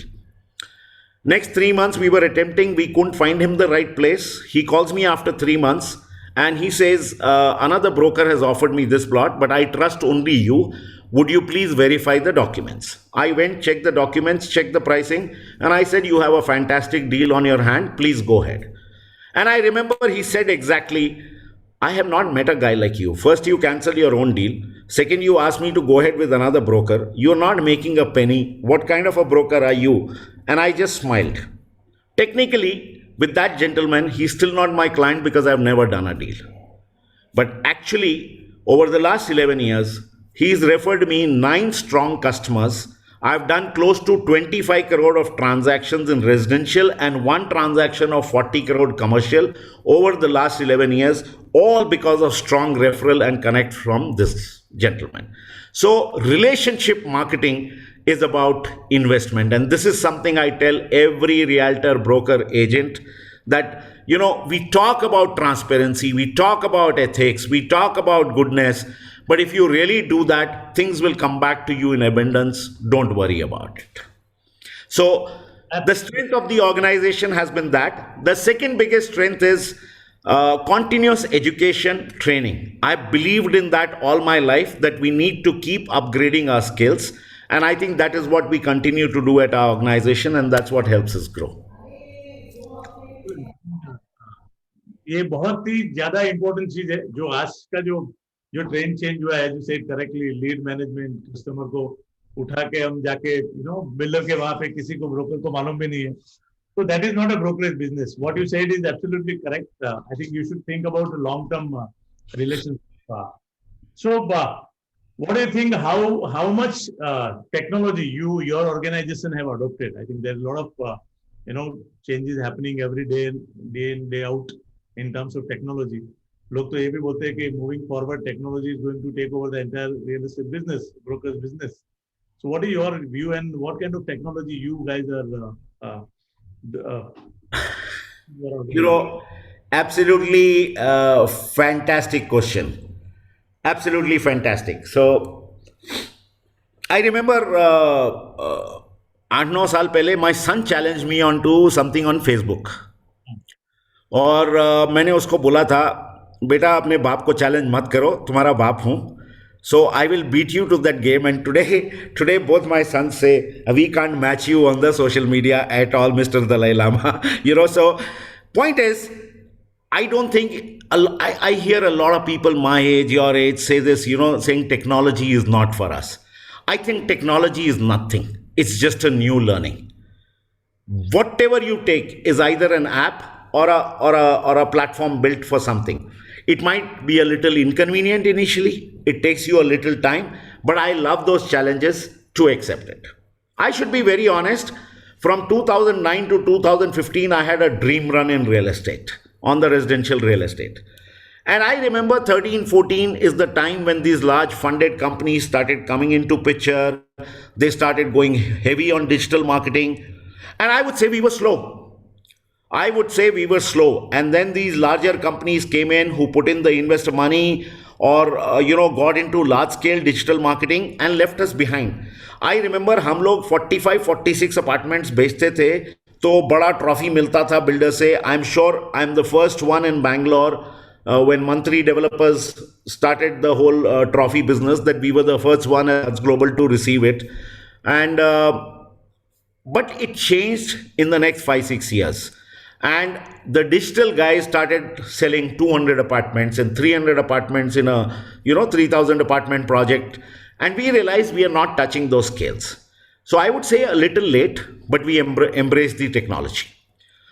Next 3 months we were attempting, we couldn't find him the right place. He calls me after 3 months and he says, another broker has offered me this plot, but I trust only you. Would you please verify the documents? I went, checked the documents, checked the pricing, and I said, you have a fantastic deal on your hand, please go ahead. And I remember he said exactly, I have not met a guy like you. First, you cancel your own deal. Second, you asked me to go ahead with another broker. You're not making a penny. What kind of a broker are you? And I just smiled. Technically, with that gentleman, he's still not my client because I've never done a deal. But actually, over the last 11 years, he's referred me 9 strong customers. I've done close to 25 crore of transactions in residential and 1 transaction of 40 crore commercial over the last 11 years, all because of strong referral and connect from this gentleman. So relationship marketing is about investment. And this is something I tell every realtor, broker, agent that, we talk about transparency, we talk about ethics, we talk about goodness, But if you really do that, things will come back to you in abundance. Don't worry about it. So the strength of the organization has been that. The second biggest strength is continuous education training. I believed in that all my life, that we need to keep upgrading our skills. And I think that is what we continue to do at our organization, and that's what helps us grow.
ये बहुत ही ज्यादा important चीज है जो आज का जो जो ट्रेंड चेंज हुआ है, जैसे करेक्टली लीड मैनेजमेंट, कस्टमर को उठा के हम जाके बिल्डर के वहां पे किसी को ब्रोकर को मालूम भी नहीं है, so that is not a brokerage business. What you said is absolutely correct. I think you should think about a long term relationship. So what do you think, how much technology your organization have adopted? I think there's a lot of changes happening every day in day out in terms of technology. लोग तो ये भी बोलते हैं कि moving forward technology is going to take over the entire real estate business, brokers business. So what is your view, and what kind of technology you guys are
Absolutely fantastic question. Absolutely fantastic. So I remember 8-9 साल पहले my son challenged me onto something on Facebook. और मैंने उसको बोला था, बेटा अपने बाप को चैलेंज मत करो, तुम्हारा बाप हूँ. So I will beat you to that game. And today both my sons say, we can't match you on the social media at all, Mr. Dalai Lama. So point is, I don't think, I hear a lot of people my age, your age say this, saying technology is not for us. I think technology is nothing. It's just a new learning. Whatever you take is either an app or a platform built for something. It might be a little inconvenient initially. It takes you a little time, but I love those challenges to accept it. I should be very honest. From 2009 to 2015, I had a dream run in real estate, on the residential real estate. And I remember 13, 14 is the time when these large funded companies started coming into picture. They started going heavy on digital marketing. And I would say we were slow. And then these larger companies came in who put in the investor money or, got into large scale digital marketing and left us behind. I remember हम लोग 45-46 apartments बेचते थे, तो बड़ा trophy मिलता था builder से. I'm sure I'm the first one in Bangalore when Mantri Developers started the whole trophy business, that we were the first one as global to receive it. And but it changed in the next 5-6 years. And the digital guys started selling 200 apartments and 300 apartments in a 3,000 apartment project. And we realized we are not touching those scales. So I would say a little late, but we embrace the technology.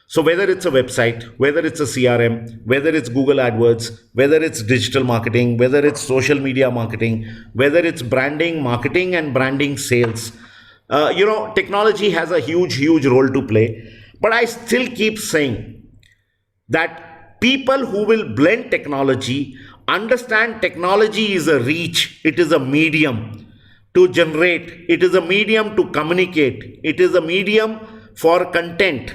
So whether it's a website, whether it's a CRM, whether it's Google AdWords, whether it's digital marketing, whether it's social media marketing, whether it's branding, marketing and branding sales, technology has a huge role to play. But I still keep saying that people who will blend technology understand technology is a reach, it is a medium to generate, it is a medium to communicate, it is a medium for content,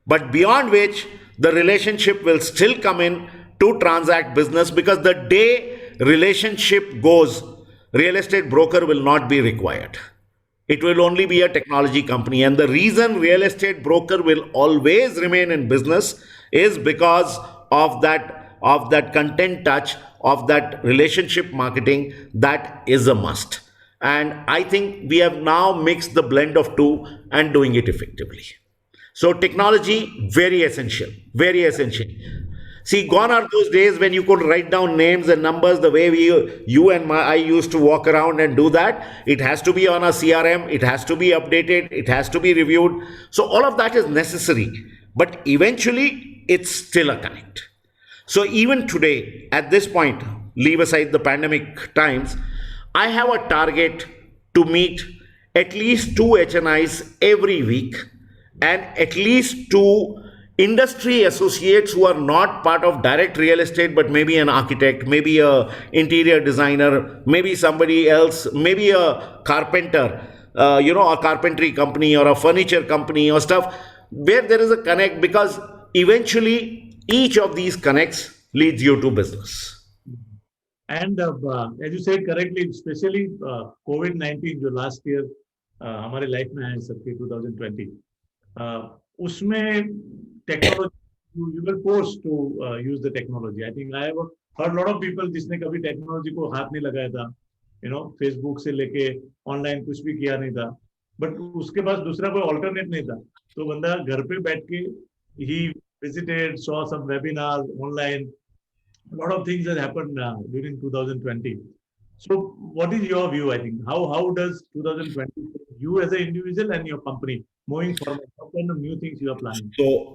but beyond which the relationship will still come in to transact business, because the day relationship goes, real estate broker will not be required. It will only be a technology company. And the reason real estate broker will always remain in business is because of that content touch, of that relationship marketing. That is a must. And I think we have now mixed the blend of two and doing it effectively. So technology, very essential, very essential. See, gone are those days when you could write down names and numbers the way I used to walk around and do that. It has to be on a CRM. It has to be updated. It has to be reviewed. So all of that is necessary. But eventually, it's still a connect. So even today, at this point, leave aside the pandemic times, I have a target to meet at least 2 HNIs every week and at least 2 industry associates who are not part of direct real estate, but maybe an architect, maybe a interior designer, maybe somebody else, maybe a carpenter, a carpentry company or a furniture company or stuff, where there is a connect, because eventually each of these connects leads you to business.
And as you said correctly, especially COVID-19 जो last year हमारे life में आया सबके 2020, उसमें technology, you were forced to use the technology. I think I have heard lot of people जिसने कभी technology को हाथ नहीं लगाया था, फेसबुक से लेके ऑनलाइन कुछ भी किया नहीं था, बट उसके पास दूसरा कोई ऑल्टरनेट नहीं था, तो बंदा घर पे बैठ के ही visited, saw some webinars online. A lot of things that happened during 2020. So, what is your view? I think how does 2020 you as an individual and your company moving forward? What kind of new things you are planning?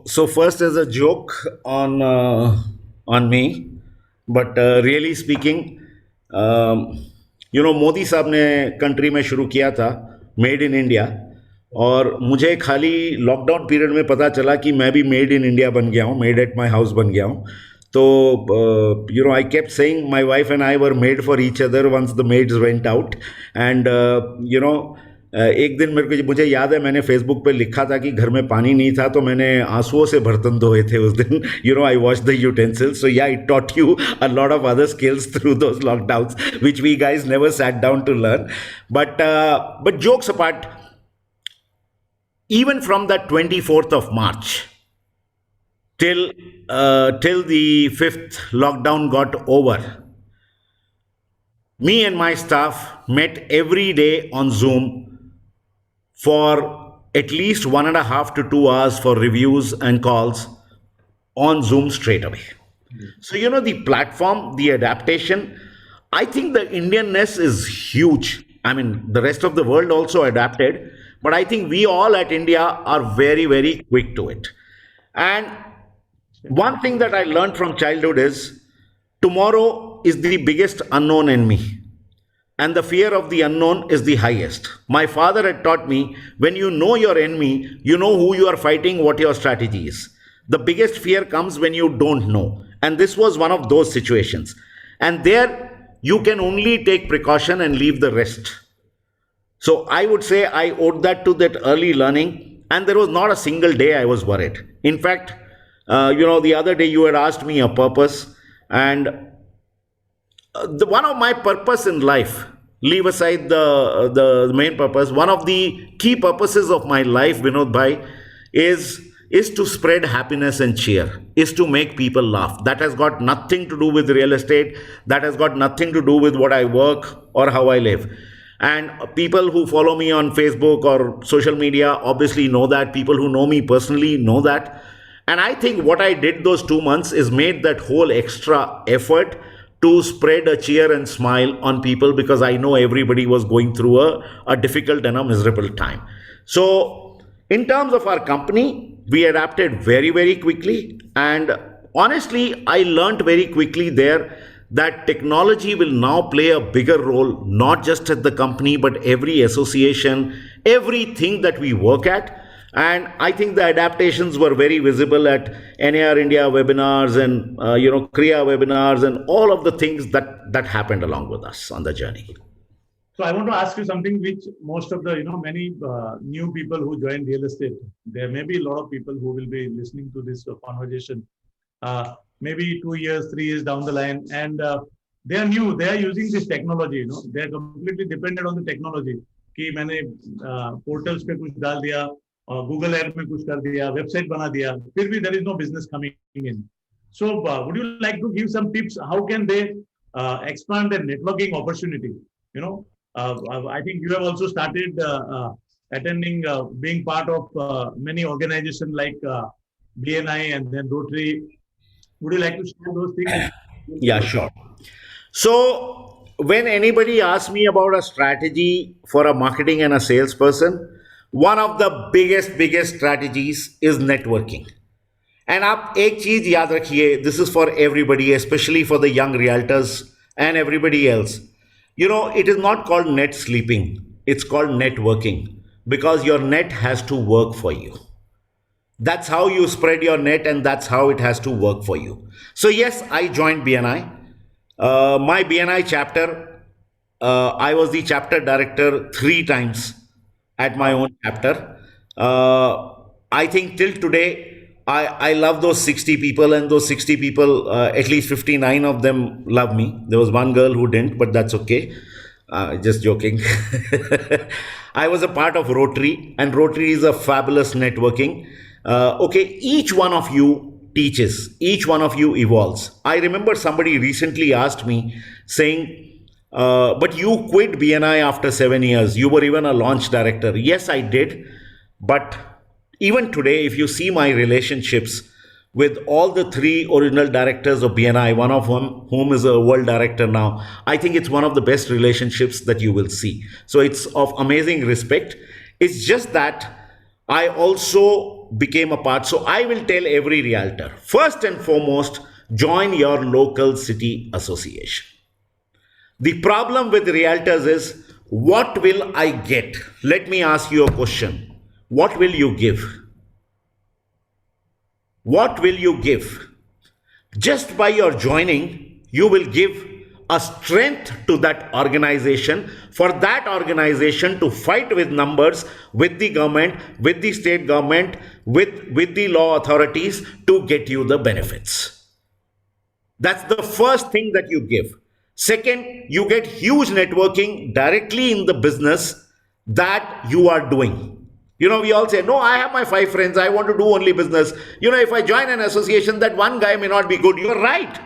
So first as a joke on me, but really speaking, Modi साहब ने country में शुरू किया था made in India, और मुझे खाली lockdown period में पता चला कि मैं भी मेड इन इंडिया बन गया हूँ, मेड एट माय हाउस बन गया हूँ. तो I kept saying my wife and I were made for each other once the maids went out. And एक दिन मुझे याद है, मैंने फेसबुक पे लिखा था कि घर में पानी नहीं था, तो मैंने आंसुओं से बर्तन धोए थे उस दिन. I wash the utensils. So yeah, it taught you a lot of other skills through those lockdowns which we guys never sat down to learn. But jokes apart, even from the 24th of March till the 5th lockdown got over, me and my staff met every day on Zoom for at least 1.5 to 2 hours for reviews and calls on Zoom straight away. So, the platform, the adaptation, I think the Indianness is huge. I mean, the rest of the world also adapted, but I think we all at India are very, very quick to it. And one thing that I learned from childhood is tomorrow is the biggest unknown enemy, and the fear of the unknown is the highest. My father had taught me, when you know your enemy, you know who you are fighting, what your strategy is. The biggest fear comes when you don't know. And this was one of those situations. And there you can only take precaution and leave the rest. So I would say I owed that to that early learning, and there was not a single day I was worried. In fact, the other day you had asked me a purpose, and one of my purpose in life, leave aside the main purpose, one of the key purposes of my life, Vinod Bhai, is to spread happiness and cheer, is to make people laugh. That has got nothing to do with real estate. That has got nothing to do with what I work or how I live. And people who follow me on Facebook or social media obviously know that. People who know me personally know that. And I think what I did those 2 months is made that whole extra effort to spread a cheer and smile on people, because I know everybody was going through a difficult and a miserable time. So in terms of our company, we adapted very, very quickly. And honestly, I learned very quickly there that technology will now play a bigger role, not just at the company, but every association, everything that we work at. And I think the adaptations were very visible at NAR India webinars and, Kriya webinars and all of the things that happened along with us on the journey.
So I want to ask you something which most of the, many new people who join real estate, there may be a lot of people who will be listening to this conversation, maybe 2 years, 3 years down the line, and they are new, they are using this technology, they are completely dependent on the technology. कि मैंने portals पे कुछ डाल दिया, Google Earth में कुछ कर दिया, website बना दिया, फिर भी there is no business coming in. So would you like to give some tips? How can they expand their networking opportunity? I think you have also started attending, being part of many organizations like BNI and then Rotary. Would you like to share those things?
Yeah, sure. So when anybody asks me about a strategy for a marketing and a salesperson, one of the biggest strategies is networking. And आप एक चीज याद रखिए, this is for everybody, especially for the young realtors and everybody else. It is not called net sleeping. It's called networking, because your net has to work for you. That's how you spread your net, and that's how it has to work for you. So yes, I joined BNI. My BNI chapter, I was the chapter director 3 times at my own chapter. I think till today, I love those 60 people, and those 60 people, at least 59 of them love me. There was one girl who didn't, but that's okay. Just joking. I was a part of Rotary, and Rotary is a fabulous networking. Okay, each one of you teaches, each one of you evolves. I remember somebody recently asked me saying, but you quit BNI after 7 years. You were even a launch director. Yes, I did. But even today, if you see my relationships with all the three original directors of BNI, one of whom is a world director now, I think it's one of the best relationships that you will see. So it's of amazing respect. It's just that I also became a part. So I will tell every realtor, first and foremost, join your local city association. The problem with realtors is, what will I get? Let me ask you a question. What will you give? What will you give? Just by your joining, you will give a strength to that organization, for that organization to fight with numbers, with the government, with the state government, with the law authorities to get you the benefits. That's the first thing that you give. Second, you get huge networking directly in the business that you are doing. We all say, no, I have my 5 friends. I want to do only business. If I join an association, that one guy may not be good. You're right.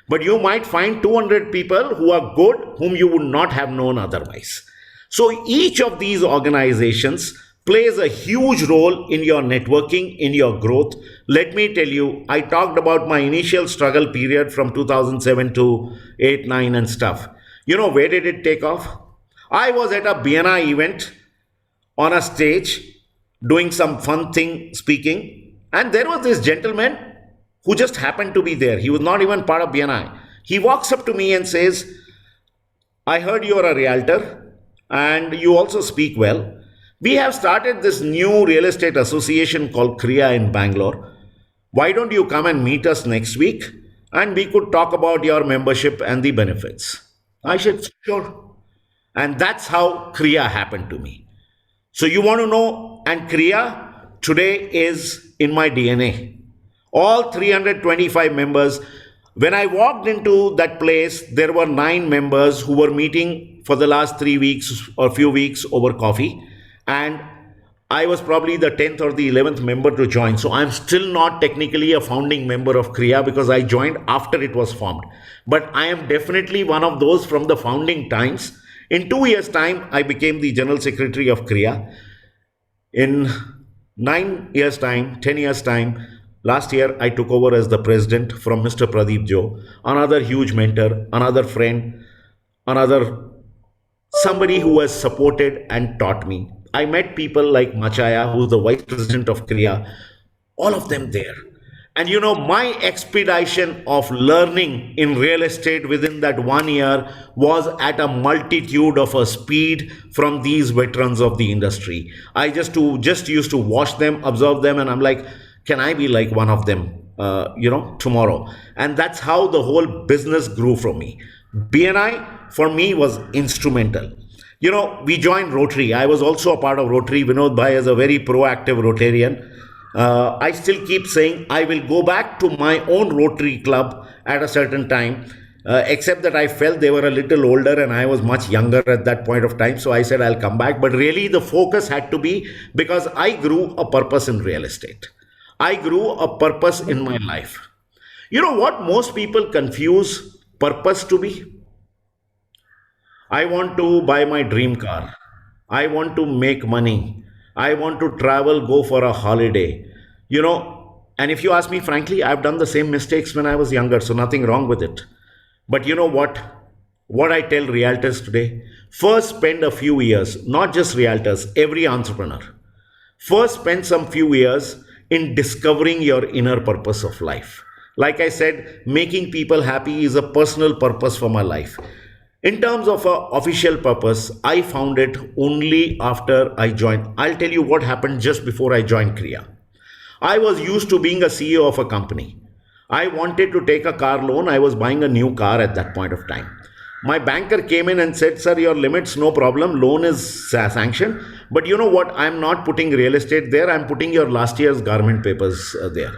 But you might find 200 people who are good, whom you would not have known otherwise. So each of these organizations plays a huge role in your networking, in your growth. Let me tell you, I talked about my initial struggle period from 2007 to 8, 9 and stuff. Where did it take off? I was at a BNI event on a stage doing some fun thing, speaking. And there was this gentleman who just happened to be there. He was not even part of BNI. He walks up to me and says, I heard you are a realtor and you also speak well. We have started this new real estate association called Kriya in Bangalore. Why don't you come and meet us next week? And we could talk about your membership and the benefits. I said, sure. And that's how Kriya happened to me. So you want to know, and Kriya today is in my DNA. All 325 members. When I walked into that place, there were 9 members who were meeting for the last 3 weeks or few weeks over coffee. And I was probably the 10th or the 11th member to join. So I'm still not technically a founding member of Kriya because I joined after it was formed. But I am definitely one of those from the founding times. In 2 years' time, I became the General Secretary of Kriya. In 9 years' time, 10 years' time, last year, I took over as the president from Mr. Pradeep Jo, another huge mentor, another friend, somebody who has supported and taught me. I met people like Machaya, who's the vice president of Kriya, all of them there. And my expedition of learning in real estate within that 1 year was at a multitude of a speed from these veterans of the industry. I just used to watch them, observe them, and I'm like, can I be like one of them, tomorrow? And that's how the whole business grew from me. BNI for me was instrumental. We joined Rotary. I was also a part of Rotary. Vinod Bhai is a very proactive Rotarian. I still keep saying I will go back to my own Rotary club at a certain time, except that I felt they were a little older and I was much younger at that point of time. So I said I'll come back. But really the focus had to be because I grew a purpose in real estate. I grew a purpose in my life. You know what most people confuse purpose to be? I want to buy my dream car. I want to make money. I want to travel, go for a holiday. And if you ask me frankly, I've done the same mistakes when I was younger, so nothing wrong with it. But you know what? What I tell realtors today, first spend a few years, not just realtors, every entrepreneur. First spend some few years in discovering your inner purpose of life. Like I said, making people happy is a personal purpose for my life. In terms of an official purpose, I found it only after I joined. I'll tell you what happened just before I joined Kriya. I was used to being a CEO of a company. I wanted to take a car loan. I was buying a new car at that point of time. My banker came in and said, "Sir, your limits, no problem. Loan is sanctioned. But you know what? I'm not putting real estate there. I'm putting your last year's government papers there."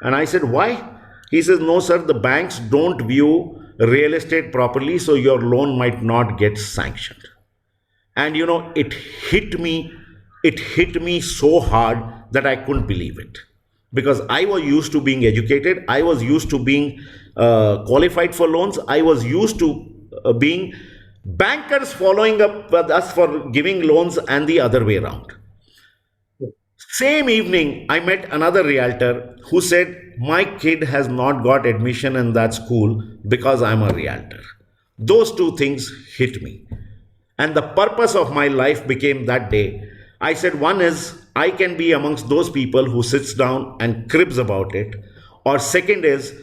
And I said, "Why?" He says, "No, sir, the banks don't view real estate properly, so your loan might not get sanctioned." And it hit me so hard that I couldn't believe it, because I was used to being educated, I was used to being qualified for loans, I was used to being bankers following up with us for giving loans, and the other way around. Same evening, I met another realtor who said, "My kid has not got admission in that school because I'm a realtor." Those two things hit me. And the purpose of my life became that day. I said, one is I can be amongst those people who sits down and cribs about it. Or second is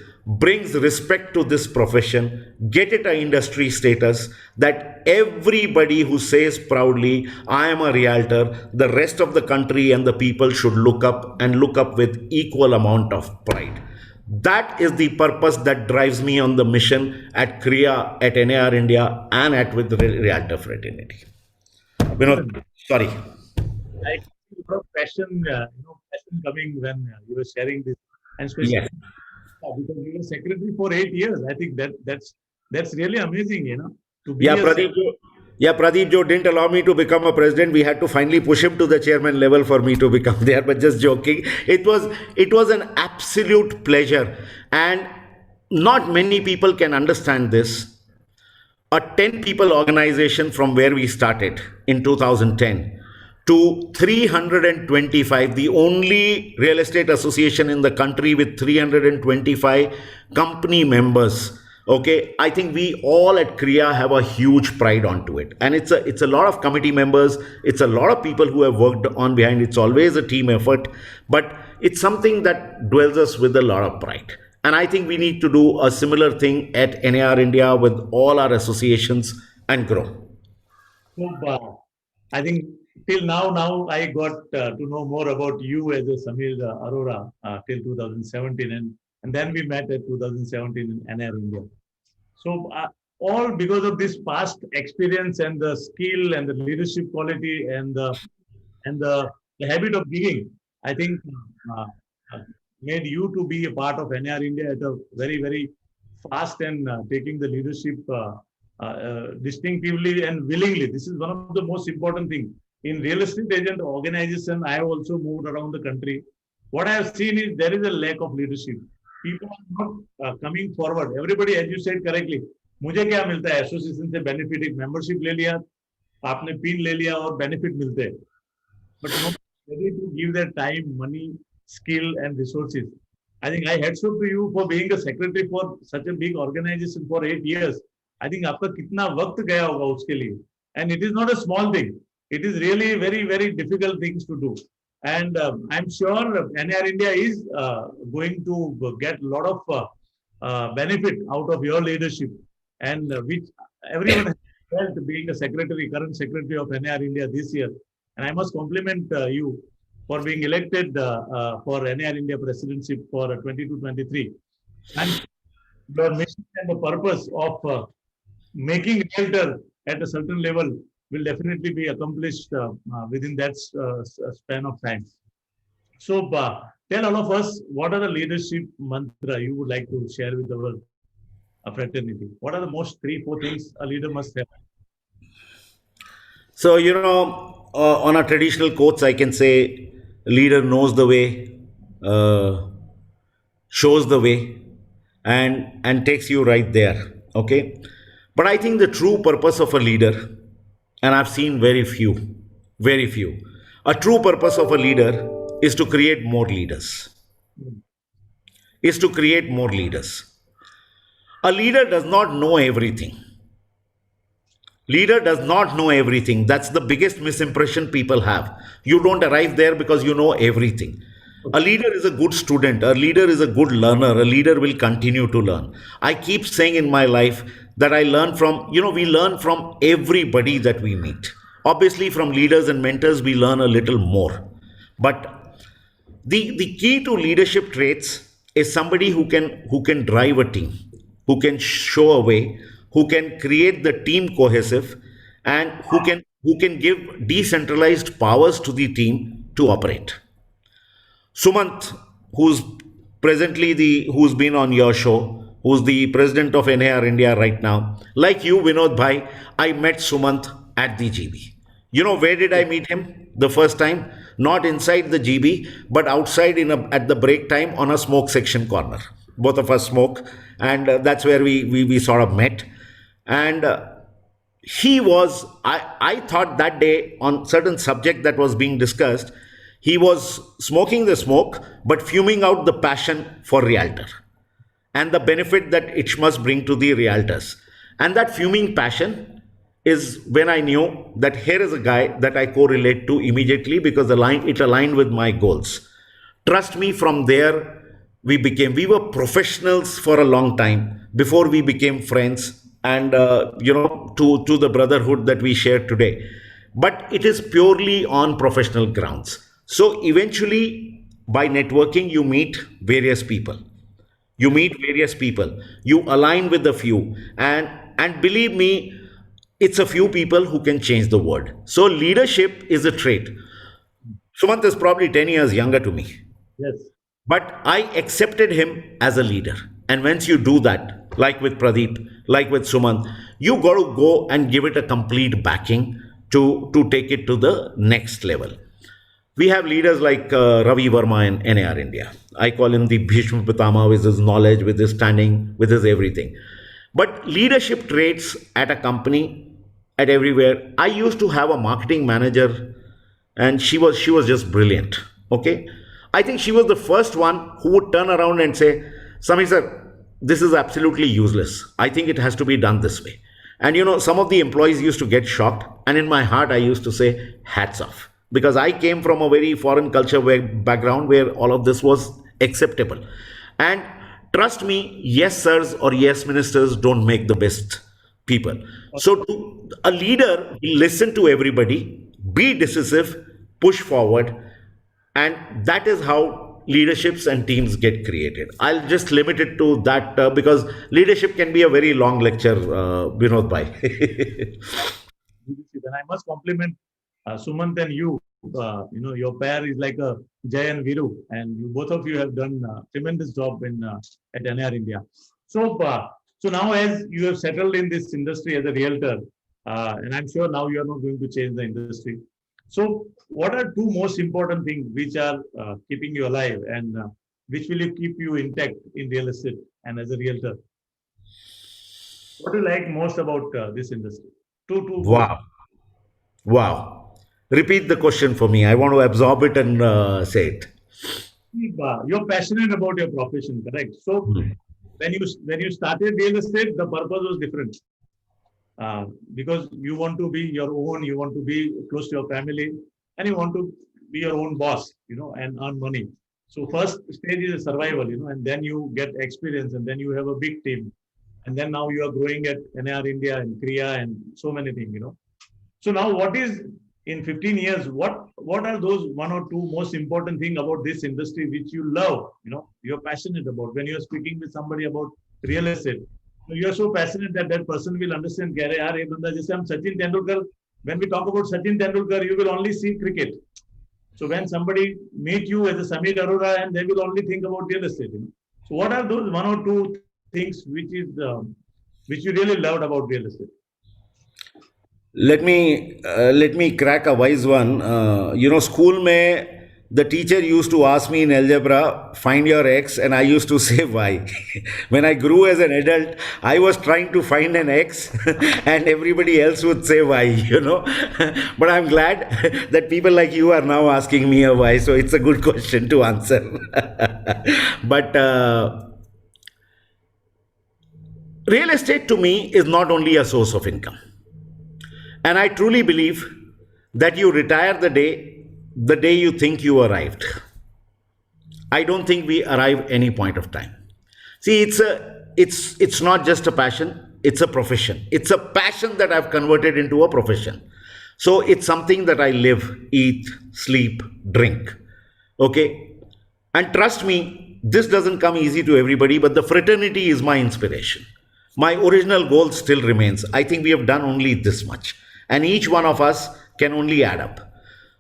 brings respect to this profession, get it a industry status, that everybody who says proudly, "I am a realtor," the rest of the country and the people should look up, and look up with equal amount of pride. That is the purpose that drives me on the mission at Kriya, at NAR India, and at with the Realtor Fraternity. Vinod, sorry.
I see a lot of passion, passion coming when you were sharing this, and especially
Yes.
because you were secretary for 8 years. I think that's really amazing, to be
Yeah,
a
Pradeep. Yeah, Pradeep Joe didn't allow me to become a president. We had to finally push him to the chairman level for me to become there. But just joking, it was an absolute pleasure, and not many people can understand this. A 10 people organization from where we started in 2010 to 325, the only real estate association in the country with 325 company members. Okay, I think we all at Kriya have a huge pride onto it, and it's a lot of committee members, it's a lot of people who have worked on behind. It's always a team effort, but it's something that dwells us with a lot of pride. And I think we need to do a similar thing at NAR India with all our associations and grow.
So, I think till now I got to know more about you as a Samir Arora till 2017, and then we met at 2017 in NAR India. So, all because of this past experience and the skill and the leadership quality and the habit of giving, I think uh, made you to be a part of NAR India at a very, very fast and taking the leadership distinctively and willingly. This is one of the most important things. In real estate agent organization, I have also moved around the country. What I have seen is there is a lack of leadership. People are not coming forward. Everybody, as you said correctly, मुझे क्या मिलता है association से benefit, एक membership ले लिया, आपने pin ले लिया और बेनिफिट मिलते हैं, but no ready to give their time, money, skill and resources. I think I hats off to you for being a secretary for such a big organization for 8 years. I think आपका कितना वक्त गया होगा उसके लिए, and it is not a small thing. It is really very, very difficult things to do. And I'm sure NAR India is going to get a lot of benefit out of your leadership, and which everyone has felt being a secretary, current secretary of NAR India this year. And I must compliment you for being elected for NAR India presidency for 22-23. And the mission and the purpose of making realtor at a certain level will definitely be accomplished within that span of time. So, tell all of us, what are the leadership mantra you would like to share with our fraternity? What are the most 3-4 things a leader must have?
So, on a traditional quotes, I can say, leader knows the way, shows the way, and takes you right there. Okay. But I think the true purpose of a leader, and I've seen very few, a true purpose of a leader is to create more leaders. Is to create more leaders. A leader does not know everything. Leader does not know everything. That's the biggest misimpression people have. You don't arrive there because you know everything. A leader is a good student. A leader is a good learner. A leader will continue to learn. I keep saying in my life that I learn from, we learn from everybody that we meet. Obviously, from leaders and mentors, we learn a little more. But the key to leadership traits is somebody who can drive a team, who can show a way, who can create the team cohesive, and who can give decentralized powers to the team to operate. Sumant, who's presently who's been on your show, who's the president of NAR India right now. Like you, Vinod Bhai, I met Sumant at the GB. You know where did I meet him the first time? Not inside the GB, but outside at the break time on a smoke section corner. Both of us smoke, and that's where we sort of met. And he was I thought that day on certain subject that was being discussed, he was smoking the smoke but fuming out the passion for realtor and the benefit that it must bring to the realtors. And that fuming passion is when I knew that here is a guy that I correlate to immediately, because it aligned with my goals. Trust me, from there we were professionals for a long time before we became friends, and to the brotherhood that we share today. But it is purely on professional grounds. So eventually, by networking, you meet various people. You align with a few, and believe me, it's a few people who can change the world. So leadership is a trait. Sumant is probably 10 years younger to me,
Yes.
but I accepted him as a leader. And once you do that, like with Pradeep, like with Sumant, you got to go and give it a complete backing to take it to the next level. We have leaders like Ravi Verma in NAR India. I call him the Bhishma Pitama, with his knowledge, with his standing, with his everything. But leadership traits at a company, at everywhere. I used to have a marketing manager, and she was just brilliant. Okay, I think she was the first one who would turn around and say, "Samir sir, this is absolutely useless. I think it has to be done this way." And some of the employees used to get shocked, and in my heart, I used to say, "Hats off," because I came from a very foreign culture background where all of this was acceptable. And trust me, yes sirs or yes ministers don't make the best people. So a leader will listen to everybody, be decisive, push forward, and that is how leaderships and teams get created. I'll just limit it to that, because leadership can be a very long lecture, Vinod Bhai.
And I must compliment Sumant and you. Your pair is like a Jay and Viru, and both of you have done a tremendous job at NAR India. So now, as you have settled in this industry as a realtor, and I'm sure now you are not going to change the industry. So, what are two most important things which are keeping you alive, and which will keep you intact in real estate and as a realtor? What do you like most about this industry? Two.
Wow. Wow. Repeat the question for me. I want to absorb it and say it.
You're passionate about your profession, correct? So when you started real estate, the purpose was different, because you want to be your own, you want to be close to your family, and you want to be your own boss, and earn money. So first stage is survival, and then you get experience, and then you have a big team, and then now you are growing at NAR India and Kriya and so many things. So now, what is in 15 years? What are those one or two most important thing about this industry which you love? You're passionate about. When you're speaking with somebody about real estate, you're so passionate that person will understand. Sachin Tendulkar. When we talk about Sachin Tendulkar, you will only see cricket. So when somebody meet you as a Samir Arora, and they will only think about real estate. So what are those one or two things which you really loved about real estate?
Let me crack a wise one. School mein the teacher used to ask me in algebra, find your x, and I used to say y. When I grew as an adult, I was trying to find an x, and everybody else would say y. But I'm glad that people like you are now asking me a y, so it's a good question to answer. But real estate to me is not only a source of income. And I truly believe that you retire the day you think you arrived. I don't think we arrive any point of time. See, it's not just a passion, it's a profession. It's a passion that I've converted into a profession. So it's something that I live, eat, sleep, drink. Okay? And trust me, this doesn't come easy to everybody, but the fraternity is my inspiration. my original goal still remains. I think we have done only this much, and each one of us can only add up.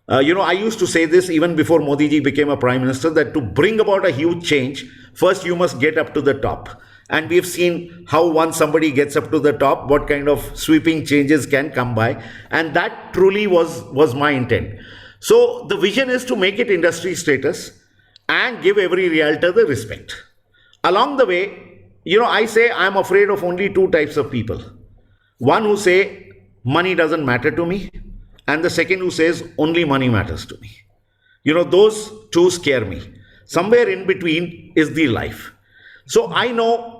I used to say this even before Modi ji became a prime minister, that to bring about a huge change, first you must get up to the top. And we've seen how once somebody gets up to the top, what kind of sweeping changes can come by. And that truly was my intent. So the vision is to make it industry status and give every realtor the respect. Along the way, I say I'm afraid of only two types of people. One who say money doesn't matter to me, and the second who says only money matters to me. Those two scare me. Somewhere in between is the life. So I know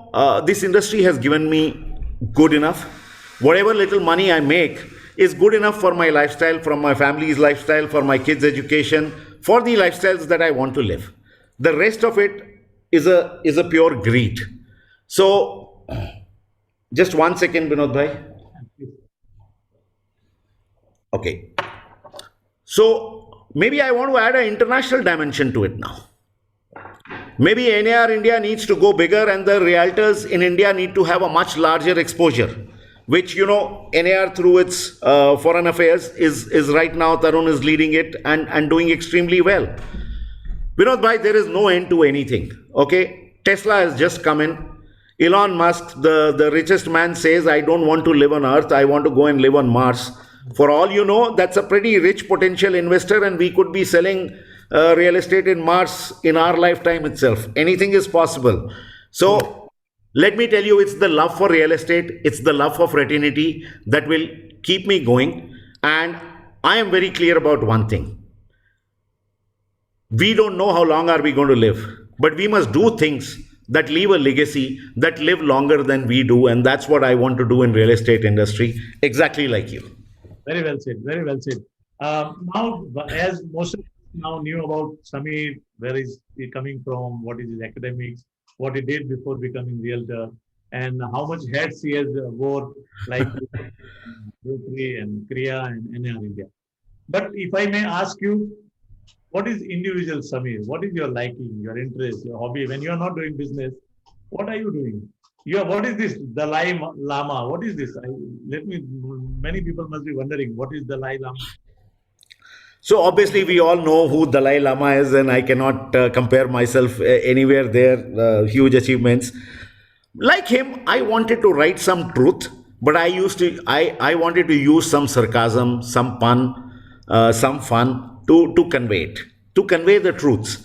this industry has given me good enough. Whatever little money I make is good enough for my lifestyle, for my family's lifestyle, for my kids' education, for the lifestyles that I want to live. The rest of it is a pure greed. So, just 1 second, Vinod bhai. Okay. So, maybe I want to add an international dimension to it now. Maybe NAR India needs to go bigger, and the realtors in India need to have a much larger exposure, which, NAR through its foreign affairs is right now, Tarun is leading it and doing extremely well. Vinod bhai, there is no end to anything. Okay. Tesla has just come in. Elon Musk, the richest man, says, I don't want to live on Earth. I want to go and live on Mars. For all you know, that's a pretty rich potential investor, and we could be selling real estate in Mars in our lifetime itself. Anything is possible. So let me tell you, it's the love for real estate, it's the love for fraternity that will keep me going. And I am very clear about one thing. We don't know how long are we going to live, but we must do things that leave a legacy, that live longer than we do. And that's what I want to do in real estate industry, exactly like you.
Very well said. Very well said. Now, as most of us now knew about Samir, where is he coming from, what is his academics, what he did before becoming realtor, and how much hats he has wore, like Rotary and Kriya and NAR India. But if I may ask you, what is individual Samir? What is your liking, your interest, your hobby? When you are not doing business, what are you doing? What is this Dalai Lama? What is this? Many people must be wondering, what is Dalai Lama?
So obviously we all know who Dalai Lama is, and I cannot compare myself anywhere there. Huge achievements. Like him, I wanted to write some truth, but I wanted to use some sarcasm, some pun, some fun to convey it, to convey the truths.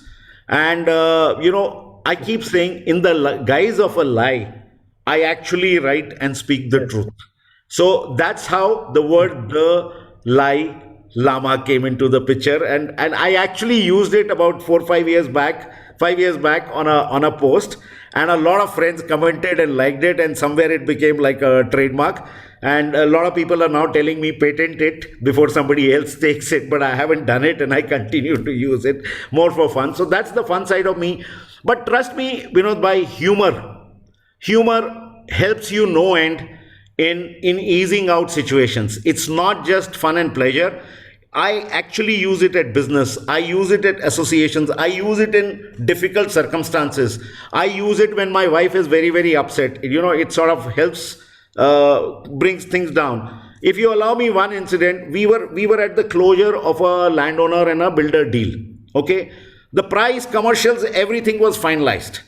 And I keep saying, in the guise of a lie, I actually write and speak the truth. So that's how the word Dalai Lama came into the picture, and I actually used it about 5 years back on a post, and a lot of friends commented and liked it, and somewhere it became like a trademark, and a lot of people are now telling me patent it before somebody else takes it, but I haven't done it, and I continue to use it more for fun. So that's the fun side of me. But trust me, Vinod bhai, humor helps you no end in easing out situations. It's not just fun and pleasure. I actually use it at business. I use it at associations. I use it in difficult circumstances. I use it when my wife is very, very upset. It sort of helps, brings things down. If you allow me one incident, we were at the closure of a landowner and a builder deal. Okay. The price, commercials, everything was finalized.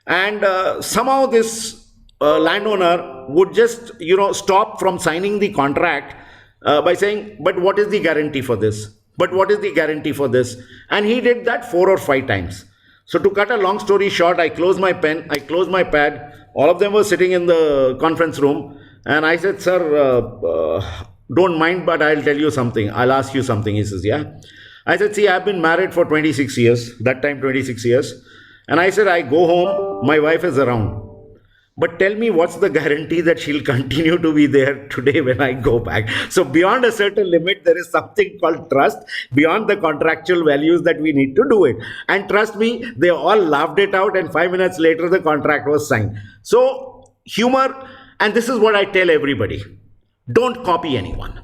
And somehow this landowner would just, stop from signing the contract by saying, but what is the guarantee for this? But what is the guarantee for this? And he did that 4 or 5 times. So to cut a long story short, I closed my pen, I closed my pad. All of them were sitting in the conference room. And I said, sir, don't mind, but I'll tell you something. I'll ask you something. He says, yeah. I said, see, I've been married for 26 years. That time, 26 years. And I said, I go home, my wife is around. But tell me, what's the guarantee that she'll continue to be there today when I go back? So beyond a certain limit, there is something called trust. Beyond the contractual values that we need to do it. And trust me, they all laughed it out, and 5 minutes later, the contract was signed. So humor, and this is what I tell everybody. Don't copy anyone.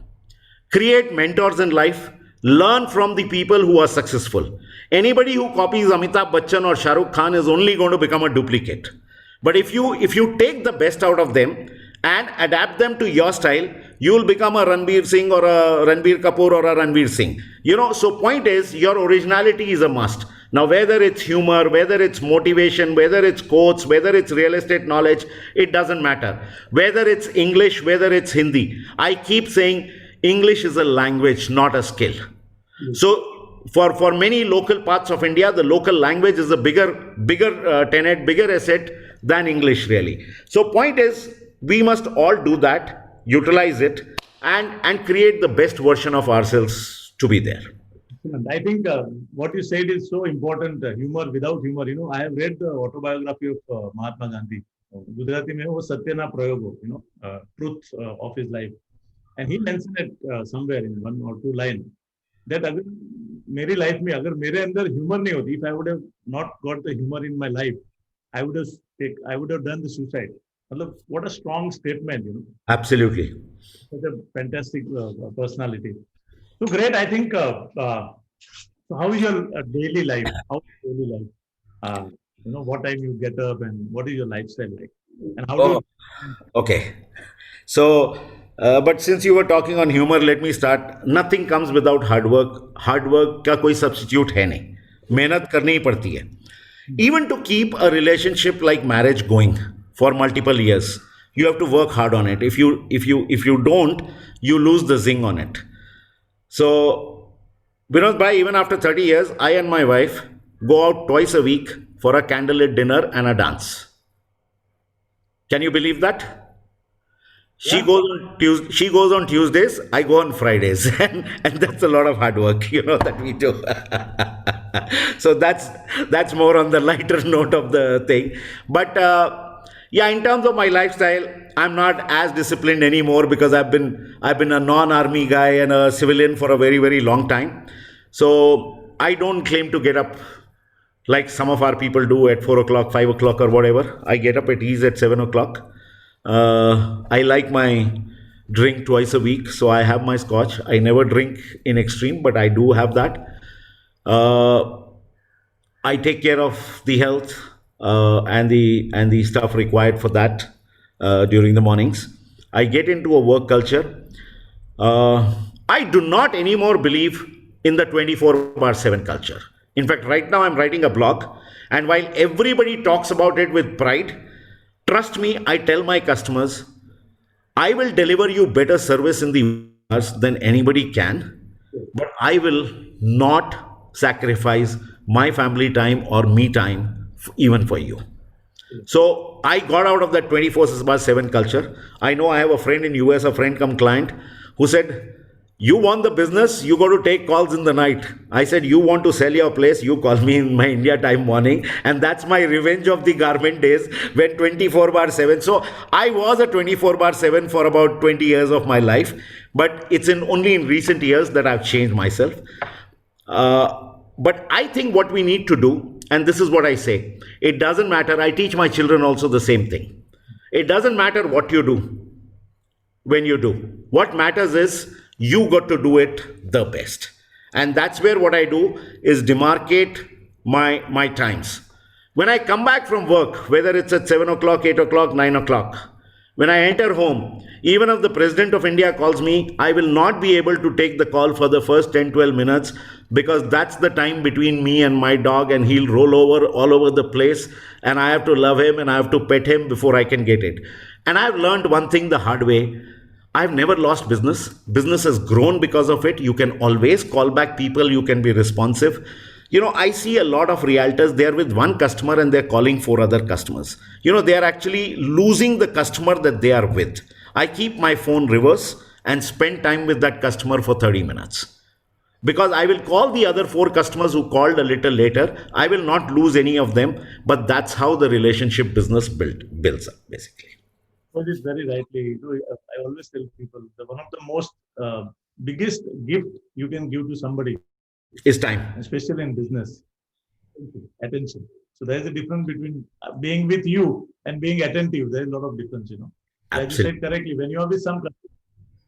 Create mentors in life. Learn from the people who are successful. Anybody who copies Amitabh Bachchan or Shah Rukh Khan is only going to become a duplicate. But if you take the best out of them and adapt them to your style, you will become a Ranbir Singh or a Ranbir Kapoor or a Ranbir Singh. So point is, your originality is a must. Now, whether it's humor, whether it's motivation, whether it's quotes, whether it's real estate knowledge, it doesn't matter. Whether it's English, whether it's Hindi. I keep saying English is a language, not a skill. So for many local parts of India, the local language is a bigger tenet, bigger asset than English really. So point is, we must all do that, utilize it, and create the best version of ourselves to be there.
Excellent. I think what you said is so important. Humor without humor. I have read the autobiography of Mahatma Gandhi. Gujarati mein wo Satya na Prayogo, truth of his life. And he mentioned it somewhere in one or two lines that अगर मेरी life में अगर मेरे अंदर humour नहीं होती, if I would have not got the humor in my life, I would have done the suicide. मतलब what a strong statement,
Absolutely.
Such a fantastic personality. So great. I think. So how is your daily life? How is your daily life? What time you get up and what is your lifestyle like? And how do
Oh,
you?
okay. So, but since you were talking on humor, let me start. Nothing comes without hard work. Hard work का कोई substitute है नहीं. मेहनत करनी ही पड़ती है. Even to keep a relationship like marriage going for multiple years, you have to work hard on it. If you don't, you lose the zing on it. So, Vinod Bhai, even after 30 years, I and my wife go out twice a week for a candlelit dinner and a dance. Can you believe that? She
Yeah.
goes on she goes on Tuesdays, I go on Fridays, and that's a lot of hard work, that we do. So that's more on the lighter note of the thing. But yeah, in terms of my lifestyle, I'm not as disciplined anymore because I've been a non-army guy and a civilian for a very, very long time. So I don't claim to get up like some of our people do at 4 o'clock, 5 o'clock, or whatever. I get up at ease at 7 o'clock. I like my drink twice a week, so I have my scotch. I never drink in extreme, but I do have that. Uh, I take care of the health and the stuff required for that during the mornings. I get into a work culture. I do not anymore believe in the 24/7 culture. In fact, right now I'm writing a blog, and while everybody talks about it with pride, trust me, I tell my customers, I will deliver you better service in the hours than anybody can, but I will not sacrifice my family time or me time even for you. So I got out of that 24/7 culture. I know I have a friend in US, a friend come client, who said, you want the business, you got to take calls in the night. I said, you want to sell your place, you call me in my India time morning. And that's my revenge of the garment days, when 24/7. So I was a 24/7 for about 20 years of my life, but it's only in recent years that I've changed myself. But I think what we need to do, and this is what I say, it doesn't matter. I teach my children also the same thing. It doesn't matter what you do when you do. What matters is you got to do it the best. And that's where what I do is demarcate my times. When I come back from work, whether it's at 7 o'clock, 8 o'clock, 9 o'clock, when I enter home, even if the President of India calls me, I will not be able to take the call for the first 10, 12 minutes, because that's the time between me and my dog, and he'll roll over all over the place, and I have to love him and I have to pet him before I can get it. And I've learned one thing the hard way. I've never lost business. Business has grown because of it. You can always call back people. You can be responsive. I see a lot of realtors, they're with one customer and they're calling 4 other customers. They are actually losing the customer that they are with. I keep my phone reverse and spend time with that customer for 30 minutes. Because I will call the other 4 customers who called a little later. I will not lose any of them. But that's how the relationship business builds up, basically.
Well, it's very rightly. I always tell people that one of the most biggest gift you can give to somebody,
It's time.
especially in business, attention. So there is a difference between being with you and being attentive. There is a lot of difference, As you
Absolutely.
said correctly, when you are with some customer,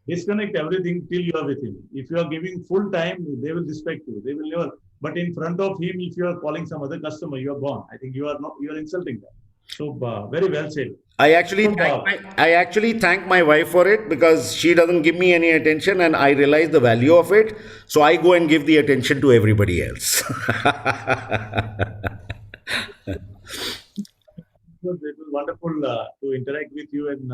disconnect everything till you are with him. If you are giving full time, they will respect you. They will never. But in front of him, if you are calling some other customer, you are gone. I think you are insulting them. So very well said.
I actually
So
thank I actually thank my wife for it because she doesn't give me any attention, and I realize the value of it. So I go and give the attention to everybody else.
it was wonderful to interact with you and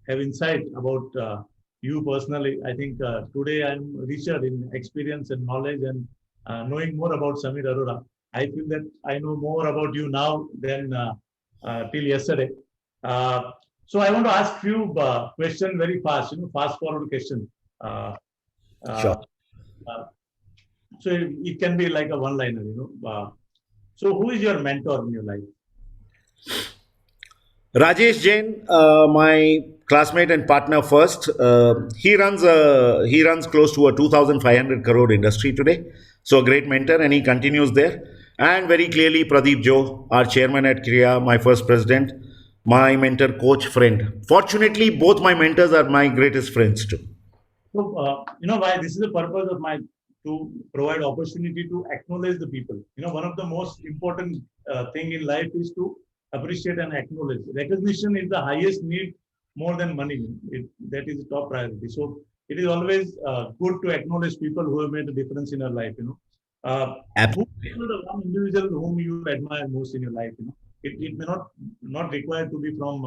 have insight about you personally. I think today I'm richer in experience and knowledge and knowing more about Samir Arora. I feel that I know more about you now than till yesterday. Uh, so I want to ask you question very fast, fast forward question. Uh,
Sure.
uh, uh, so it can be like a one liner, so who is your mentor in your life?
Rajesh Jain, my classmate and partner first. He runs close to a 2,500 crore industry today. So a great mentor, and he continues there. And very clearly, Pradeep Jo, our chairman at Kriya, my first president, my mentor, coach, friend. Fortunately, both my mentors are my greatest friends too.
So, you know why this is the purpose of my to provide opportunity to acknowledge the people. One of the most important thing in life is to appreciate and acknowledge. Recognition is the highest need more than money. That is the top priority. So, it is always good to acknowledge people who have made a difference in your life. Who
Absolutely.
is the one individual whom you admire most in your life? It may not require to be from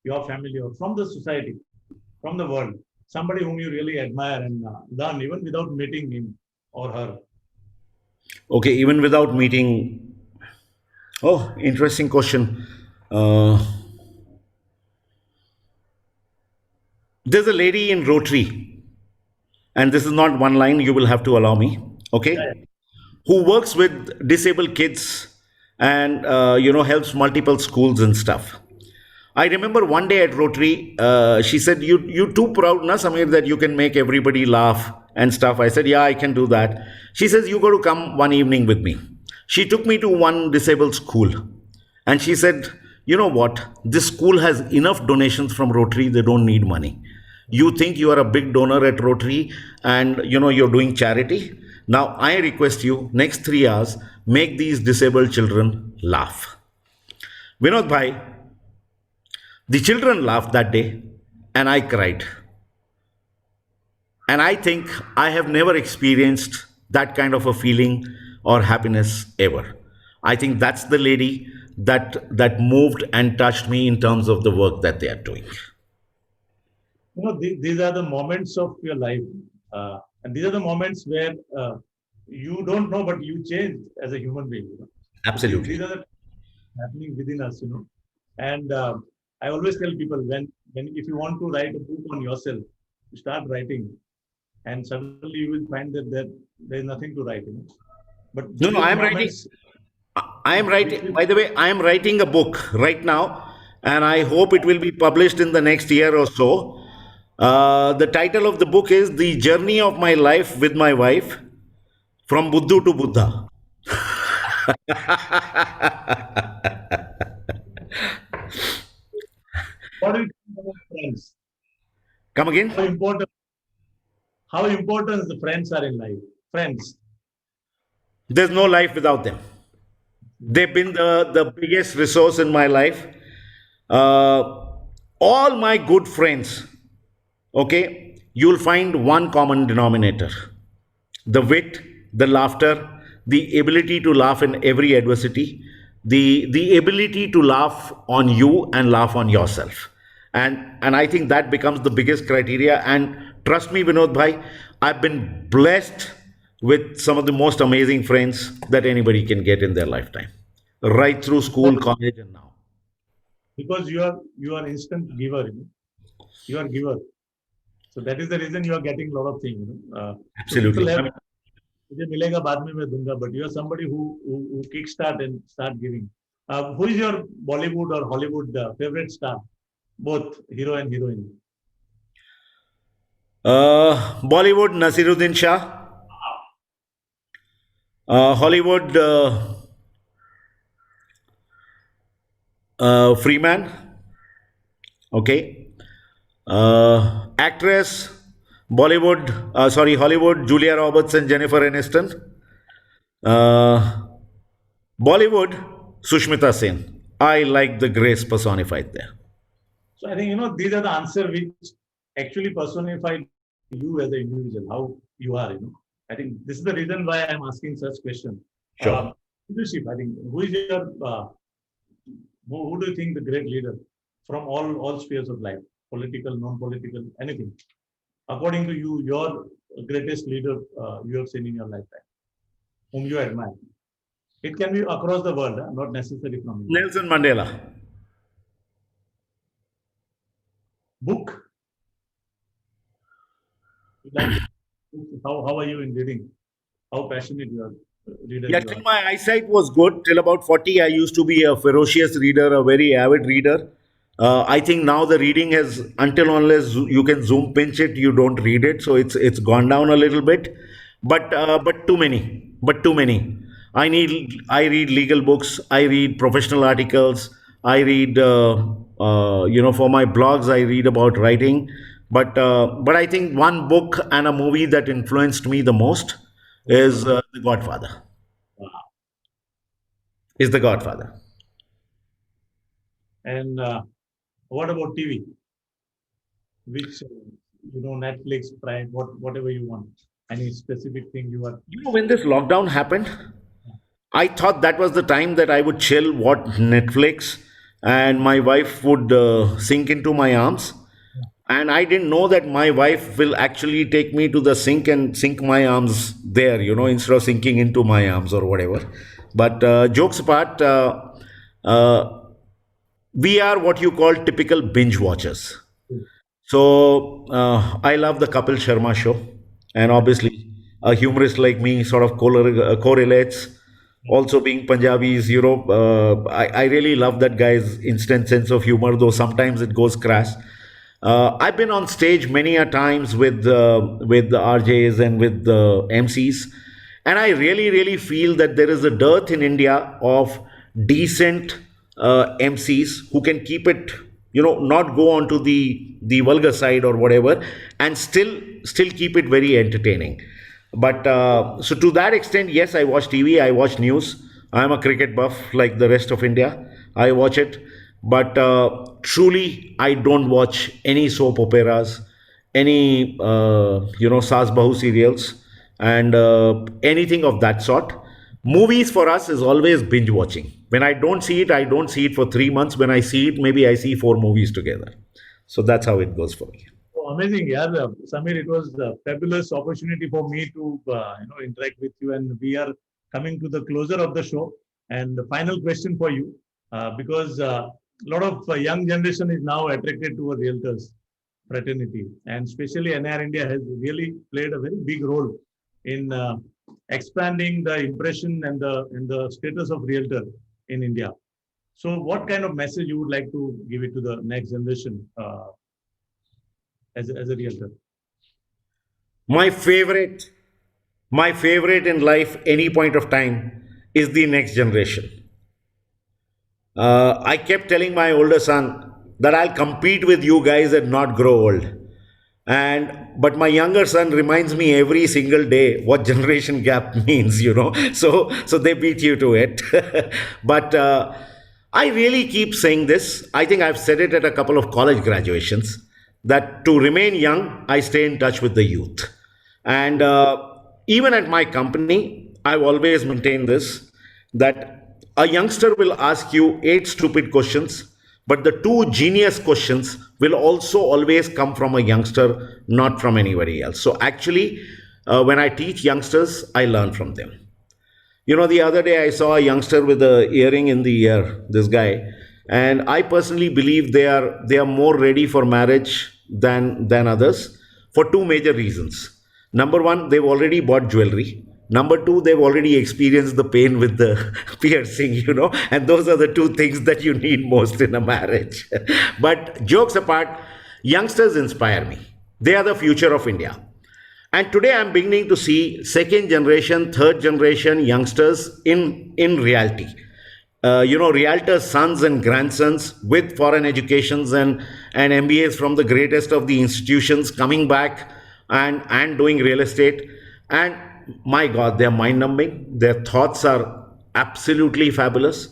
your family or from the society, from the world, somebody whom you really admire and learn even without meeting him or her.
Okay, even without meeting. Oh, interesting question. Uh, there's a lady in Rotary, and this is not one line, you will have to allow me,
Yeah,
okay, who works with disabled kids and helps multiple schools and stuff. I remember one day at Rotary, she said, "You too proud, na Samir, that you can make everybody laugh and stuff." I said, "Yeah, I can do that." She says, "You got to come one evening with me." She took me to one disabled school, and she said, "You know what? This school has enough donations from Rotary. They don't need money. You think you are a big donor at Rotary, and you're doing charity. Now I request you, next 3 hours, make these disabled children laugh." Vinod bhai, the children laughed that day, and I cried. And I think I have never experienced that kind of a feeling or happiness ever. I think that's the lady that moved and touched me in terms of the work that they are doing.
these are the moments of your life, and these are the moments where you don't know, but you change as a human being. So these
Absolutely.
are the happening within us. And I always tell people when if you want to write a book on yourself, you start writing, and suddenly you will find that there is nothing to write. But
No,
these
no,
are the
I am writing.
moments
I am
which
writing.
will.
By the way, I am writing a book right now, and I hope it will be published in the next year or so. The title of the book is "The Journey of My Life with My Wife, from Buddhu to Buddha."
What do you think about friends?
Come
How
again?
important how important the friends are in life? Friends.
There's no life without them. They've been the biggest resource in my life. Uh, all my good friends, okay, you'll find one common denominator: the wit, the laughter, the ability to laugh in every adversity, the ability to laugh on you and laugh on yourself. And I think that becomes the biggest criteria. And trust me, Vinod Bhai, I've been blessed with some of the most amazing friends that anybody can get in their lifetime. Right through school, college, and now.
Because you are instant giver. You are giver. So that is the reason you are getting a lot of things. So people
Absolutely.
have मुझे मिलेगा बाद में मैं दूंगा, but you are somebody who kickstart and start giving. Who is your Bollywood or Hollywood favorite star? Both hero and heroine.
Bollywood, Nasiruddin Shah. Hollywood, Freeman. Okay. Actress, Hollywood, Julia Roberts and Jennifer Aniston. Uh, Bollywood, Sushmita Sen. I like the grace personified there.
So I think these are the answers which actually personify you as an individual, how you are. I think this is the reason why I'm asking such question.
Sure.
Leadership. I think who is your who do you think the great leader from all spheres of life, political, non-political, anything? According to you, your greatest leader you have seen in your lifetime, whom you admire. It can be across the world, not necessarily from India.
Nelson Mandela.
Book. Like, how are you in reading? How passionate you are, reader
Yeah,
you
till
are.
my eyesight was good. Till about 40, I used to be a ferocious reader, a very avid reader. I think now the reading has, until unless you can zoom pinch it, you don't read it. So it's gone down a little bit, but too many, but too many. I read legal books. I read professional articles. I read for my blogs. I read about writing. But I think one book and a movie that influenced me the most is The Godfather.
Wow.
Is The Godfather.
And what about TV? Which Netflix, Prime, whatever you want. Any specific thing you are?
You know, when this lockdown happened, I thought that was the time that I would chill, watch Netflix, and my wife would sink into my arms. And I didn't know that my wife will actually take me to the sink and sink my arms there, instead of sinking into my arms or whatever. But jokes apart, uh, we are what you call typical binge watchers. So I love the Kapil Sharma show, and obviously a humorist like me sort of correlates. Also, being Punjabis, I really love that guy's instant sense of humor, though sometimes it goes crass. I've been on stage many a times with the RJs and with the MCs, and I really really feel that there is a dearth in India of decent MCs who can keep it, not go on to the vulgar side or whatever, and still keep it very entertaining. But so to that extent, yes, I watch TV, I watch news. I'm a cricket buff like the rest of India. I watch it, but truly, I don't watch any soap operas, any Saas Bahu serials, and anything of that sort. Movies for us is always binge watching. When I don't see it, I don't see it for 3 months. When I see it, maybe I see four movies together. So that's how it goes for me.
Oh, amazing, yeah, Samir. It was a fabulous opportunity for me to interact with you, and we are coming to the closer of the show. And the final question for you, because a lot of young generation is now attracted to a realtors fraternity, and especially NIR India has really played a very big role in expanding the impression and the status of realtor in India. So, what kind of message you would like to give it to the next generation as a realtor?
My favorite, my favorite in life, any point of time, is the next generation. I kept telling my older son that I'll compete with you guys and not grow old. But my younger son reminds me every single day what generation gap means, So they beat you to it. But I really keep saying this. I think I've said it at a couple of college graduations that to remain young, I stay in touch with the youth. And even at my company, I've always maintained this that a youngster will ask you eight stupid questions, but the two genius questions will also always come from a youngster, not from anybody else. So actually, when I teach youngsters, I learn from them. The other day I saw a youngster with a earring in the ear, this guy, and I personally believe they are more ready for marriage than others for two major reasons. Number one, they've already bought jewelry. Number two, they've already experienced the pain with the piercing, and those are the two things that you need most in a marriage. But jokes apart, youngsters inspire me. They are the future of India. And today I'm beginning to see second generation, third generation youngsters in reality. Realtors' sons and grandsons with foreign educations and MBAs from the greatest of the institutions coming back and doing real estate. And my God, they're mind numbing. Their thoughts are absolutely fabulous.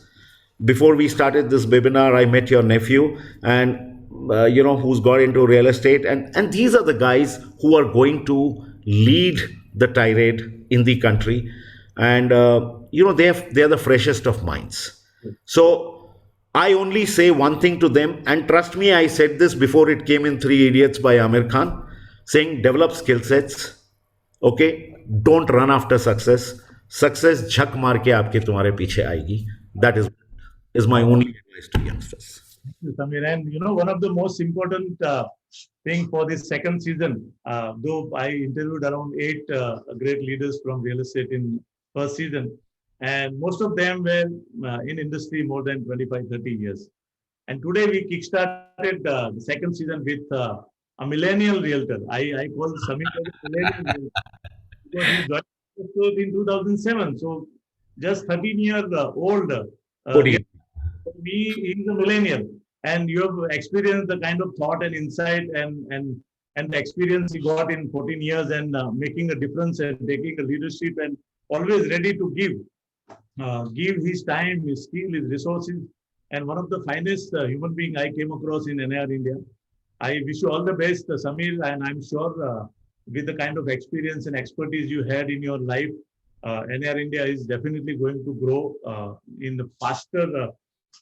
before we started this webinar, I met your nephew, and who's got into real estate, and these are the guys who are going to lead the tirade in the country, and they are the freshest of minds. So I only say one thing to them, and trust me, I said this before it came in Three Idiots by Amir Khan, saying develop skill sets. Okay, don't run after success. Success झक मार के आपके तुम्हारे पीछे आएगी. That is my only advice to youngsters.
Samir, and one of the most important thing for this second season, though I interviewed around 8 great leaders from real estate in first season, and most of them were in industry more than 25, 30 years. And today we kickstarted the second season with a millennial realtor. I call Samir as a millennial realtor because he joined real estate in 2007. So just 13 years old.
14.
For me, he's a millennial, and you have experienced the kind of thought and insight and the experience he got in 14 years, and making a difference and taking a leadership, and always ready to give his time, his skill, his resources, and one of the finest human being I came across in NIR India. I wish you all the best, Samir, and I'm sure with the kind of experience and expertise you had in your life, NIR India is definitely going to grow in the faster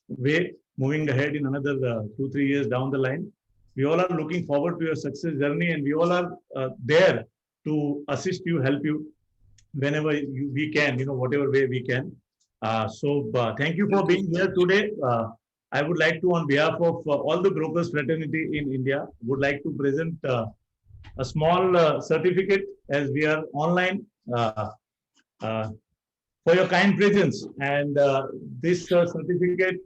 way, moving ahead in another 2-3 years down the line. We all are looking forward to your success journey, and we all are there to assist you, help you whenever we can, whatever way we can. So thank you for being here today. I would like to, on behalf of all the brokers fraternity in India, would like to present a small certificate, as we are online, for your kind presence. And this certificate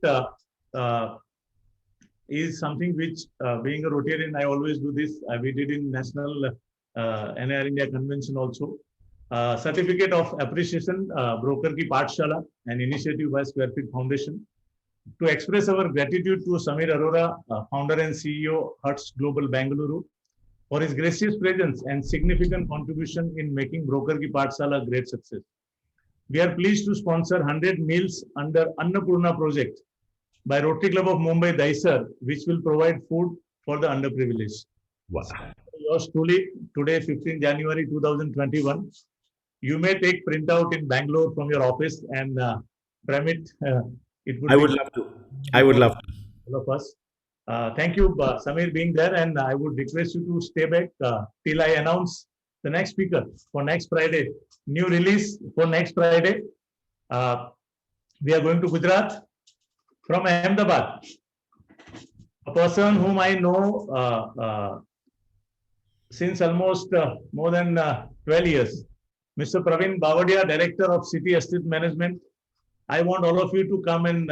is something which, being a Rotarian, I always do this. We did in National NIR India Convention also. Certificate of Appreciation, Broker Ki Pathshala, an initiative by Square Feet Foundation, to express our gratitude to Samir Arora, founder and CEO, Hertz Global Bangalore, for his gracious presence and significant contribution in making Broker Ki Pathshala a great success. We are pleased to sponsor 100 meals under Annapurna project by Rotary Club of Mumbai, Daisar, which will provide food for the underprivileged.
Wow.
Yours truly, today, 15 January 2021. You may take printout in Bangalore from your office and frame it. It would
I would love to. I would love to.
all of us. Thank you, Samir, being there, and I would request you to stay back till I announce the next speaker for next Friday. New release for next Friday. We are going to Gujarat from Ahmedabad. A person whom I know since almost more than 12 years. Mr. Praveen Bavadia, Director of City Estate Management. I want all of you to come and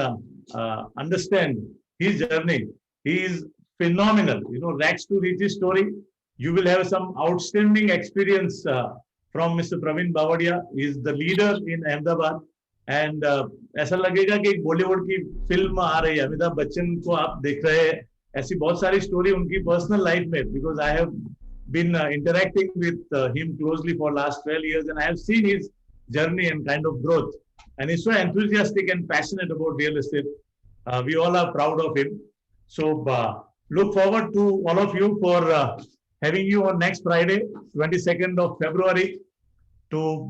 understand his journey. He is phenomenal. Rags to riches story. You will have some outstanding experience from Mr. Praveen Bavadia. He is the leader in Ahmedabad. And ऐसा लगेगा कि एक बॉलीवुड की film आ रही है, अमिताभ बच्चन को आप देख रहे हैं. ऐसी बहुत सारी स्टोरी उनकी पर्सनल लाइफ में, because I have been interacting with him closely for last 12 years, and I have seen his journey and kind of growth. And he's so enthusiastic and passionate about real estate. We all are proud of him. So look forward to all of you for having you on next Friday, 22nd of February, to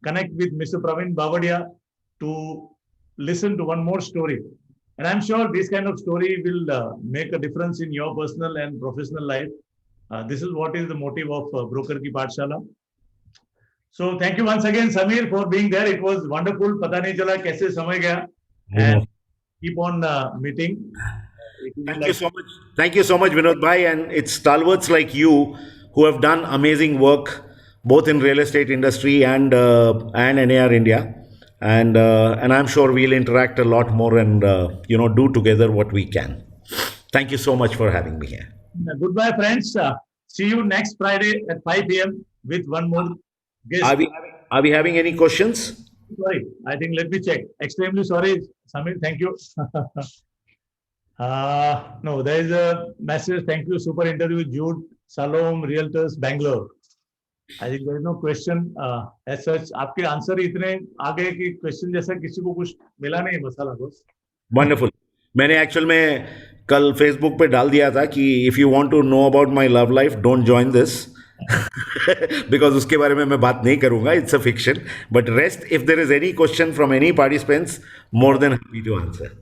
connect with Mr. Praveen Bavadia to listen to one more story. And I'm sure this kind of story will make a difference in your personal and professional life. This is what is the motive of Broker Ki Pathshala. So thank you once again, Samir, for being there. It was wonderful. Pata nahi chala kaise samay gaya. And keep on meeting.
Thank you so much. Thank you so much, Vinod Bhai. And it's stalwarts like you who have done amazing work both in real estate industry and NAR India. And I'm sure we'll interact a lot more and do together what we can. Thank you so much for having me here.
Goodbye, friends. See you next Friday at 5 p.m. with one more guest.
Are we having any questions?
Sorry, I think let me check. Extremely sorry, Samir. Thank you. No, there is a message. Thank you, super interview, Jude Salom, Realtors, Bangalore. I think there is no question as such. आपके answer इतने आ गए कि question जैसा किसी को कुछ मिला नहीं मसाला दोस्त.
वंडरफुल। मैंने एक्चुअल में कल फेसबुक पे डाल दिया था कि if you want to know about my love life don't join this because उसके बारे में मैं बात नहीं करूंगा, it's a fiction. But rest, if there is any question from any participants, more than happy to answer.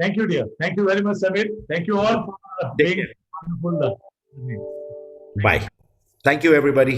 Thank you, dear. Thank you very much, Samir. Thank you all for
take
being
care,
wonderful.
Bye, thank you everybody.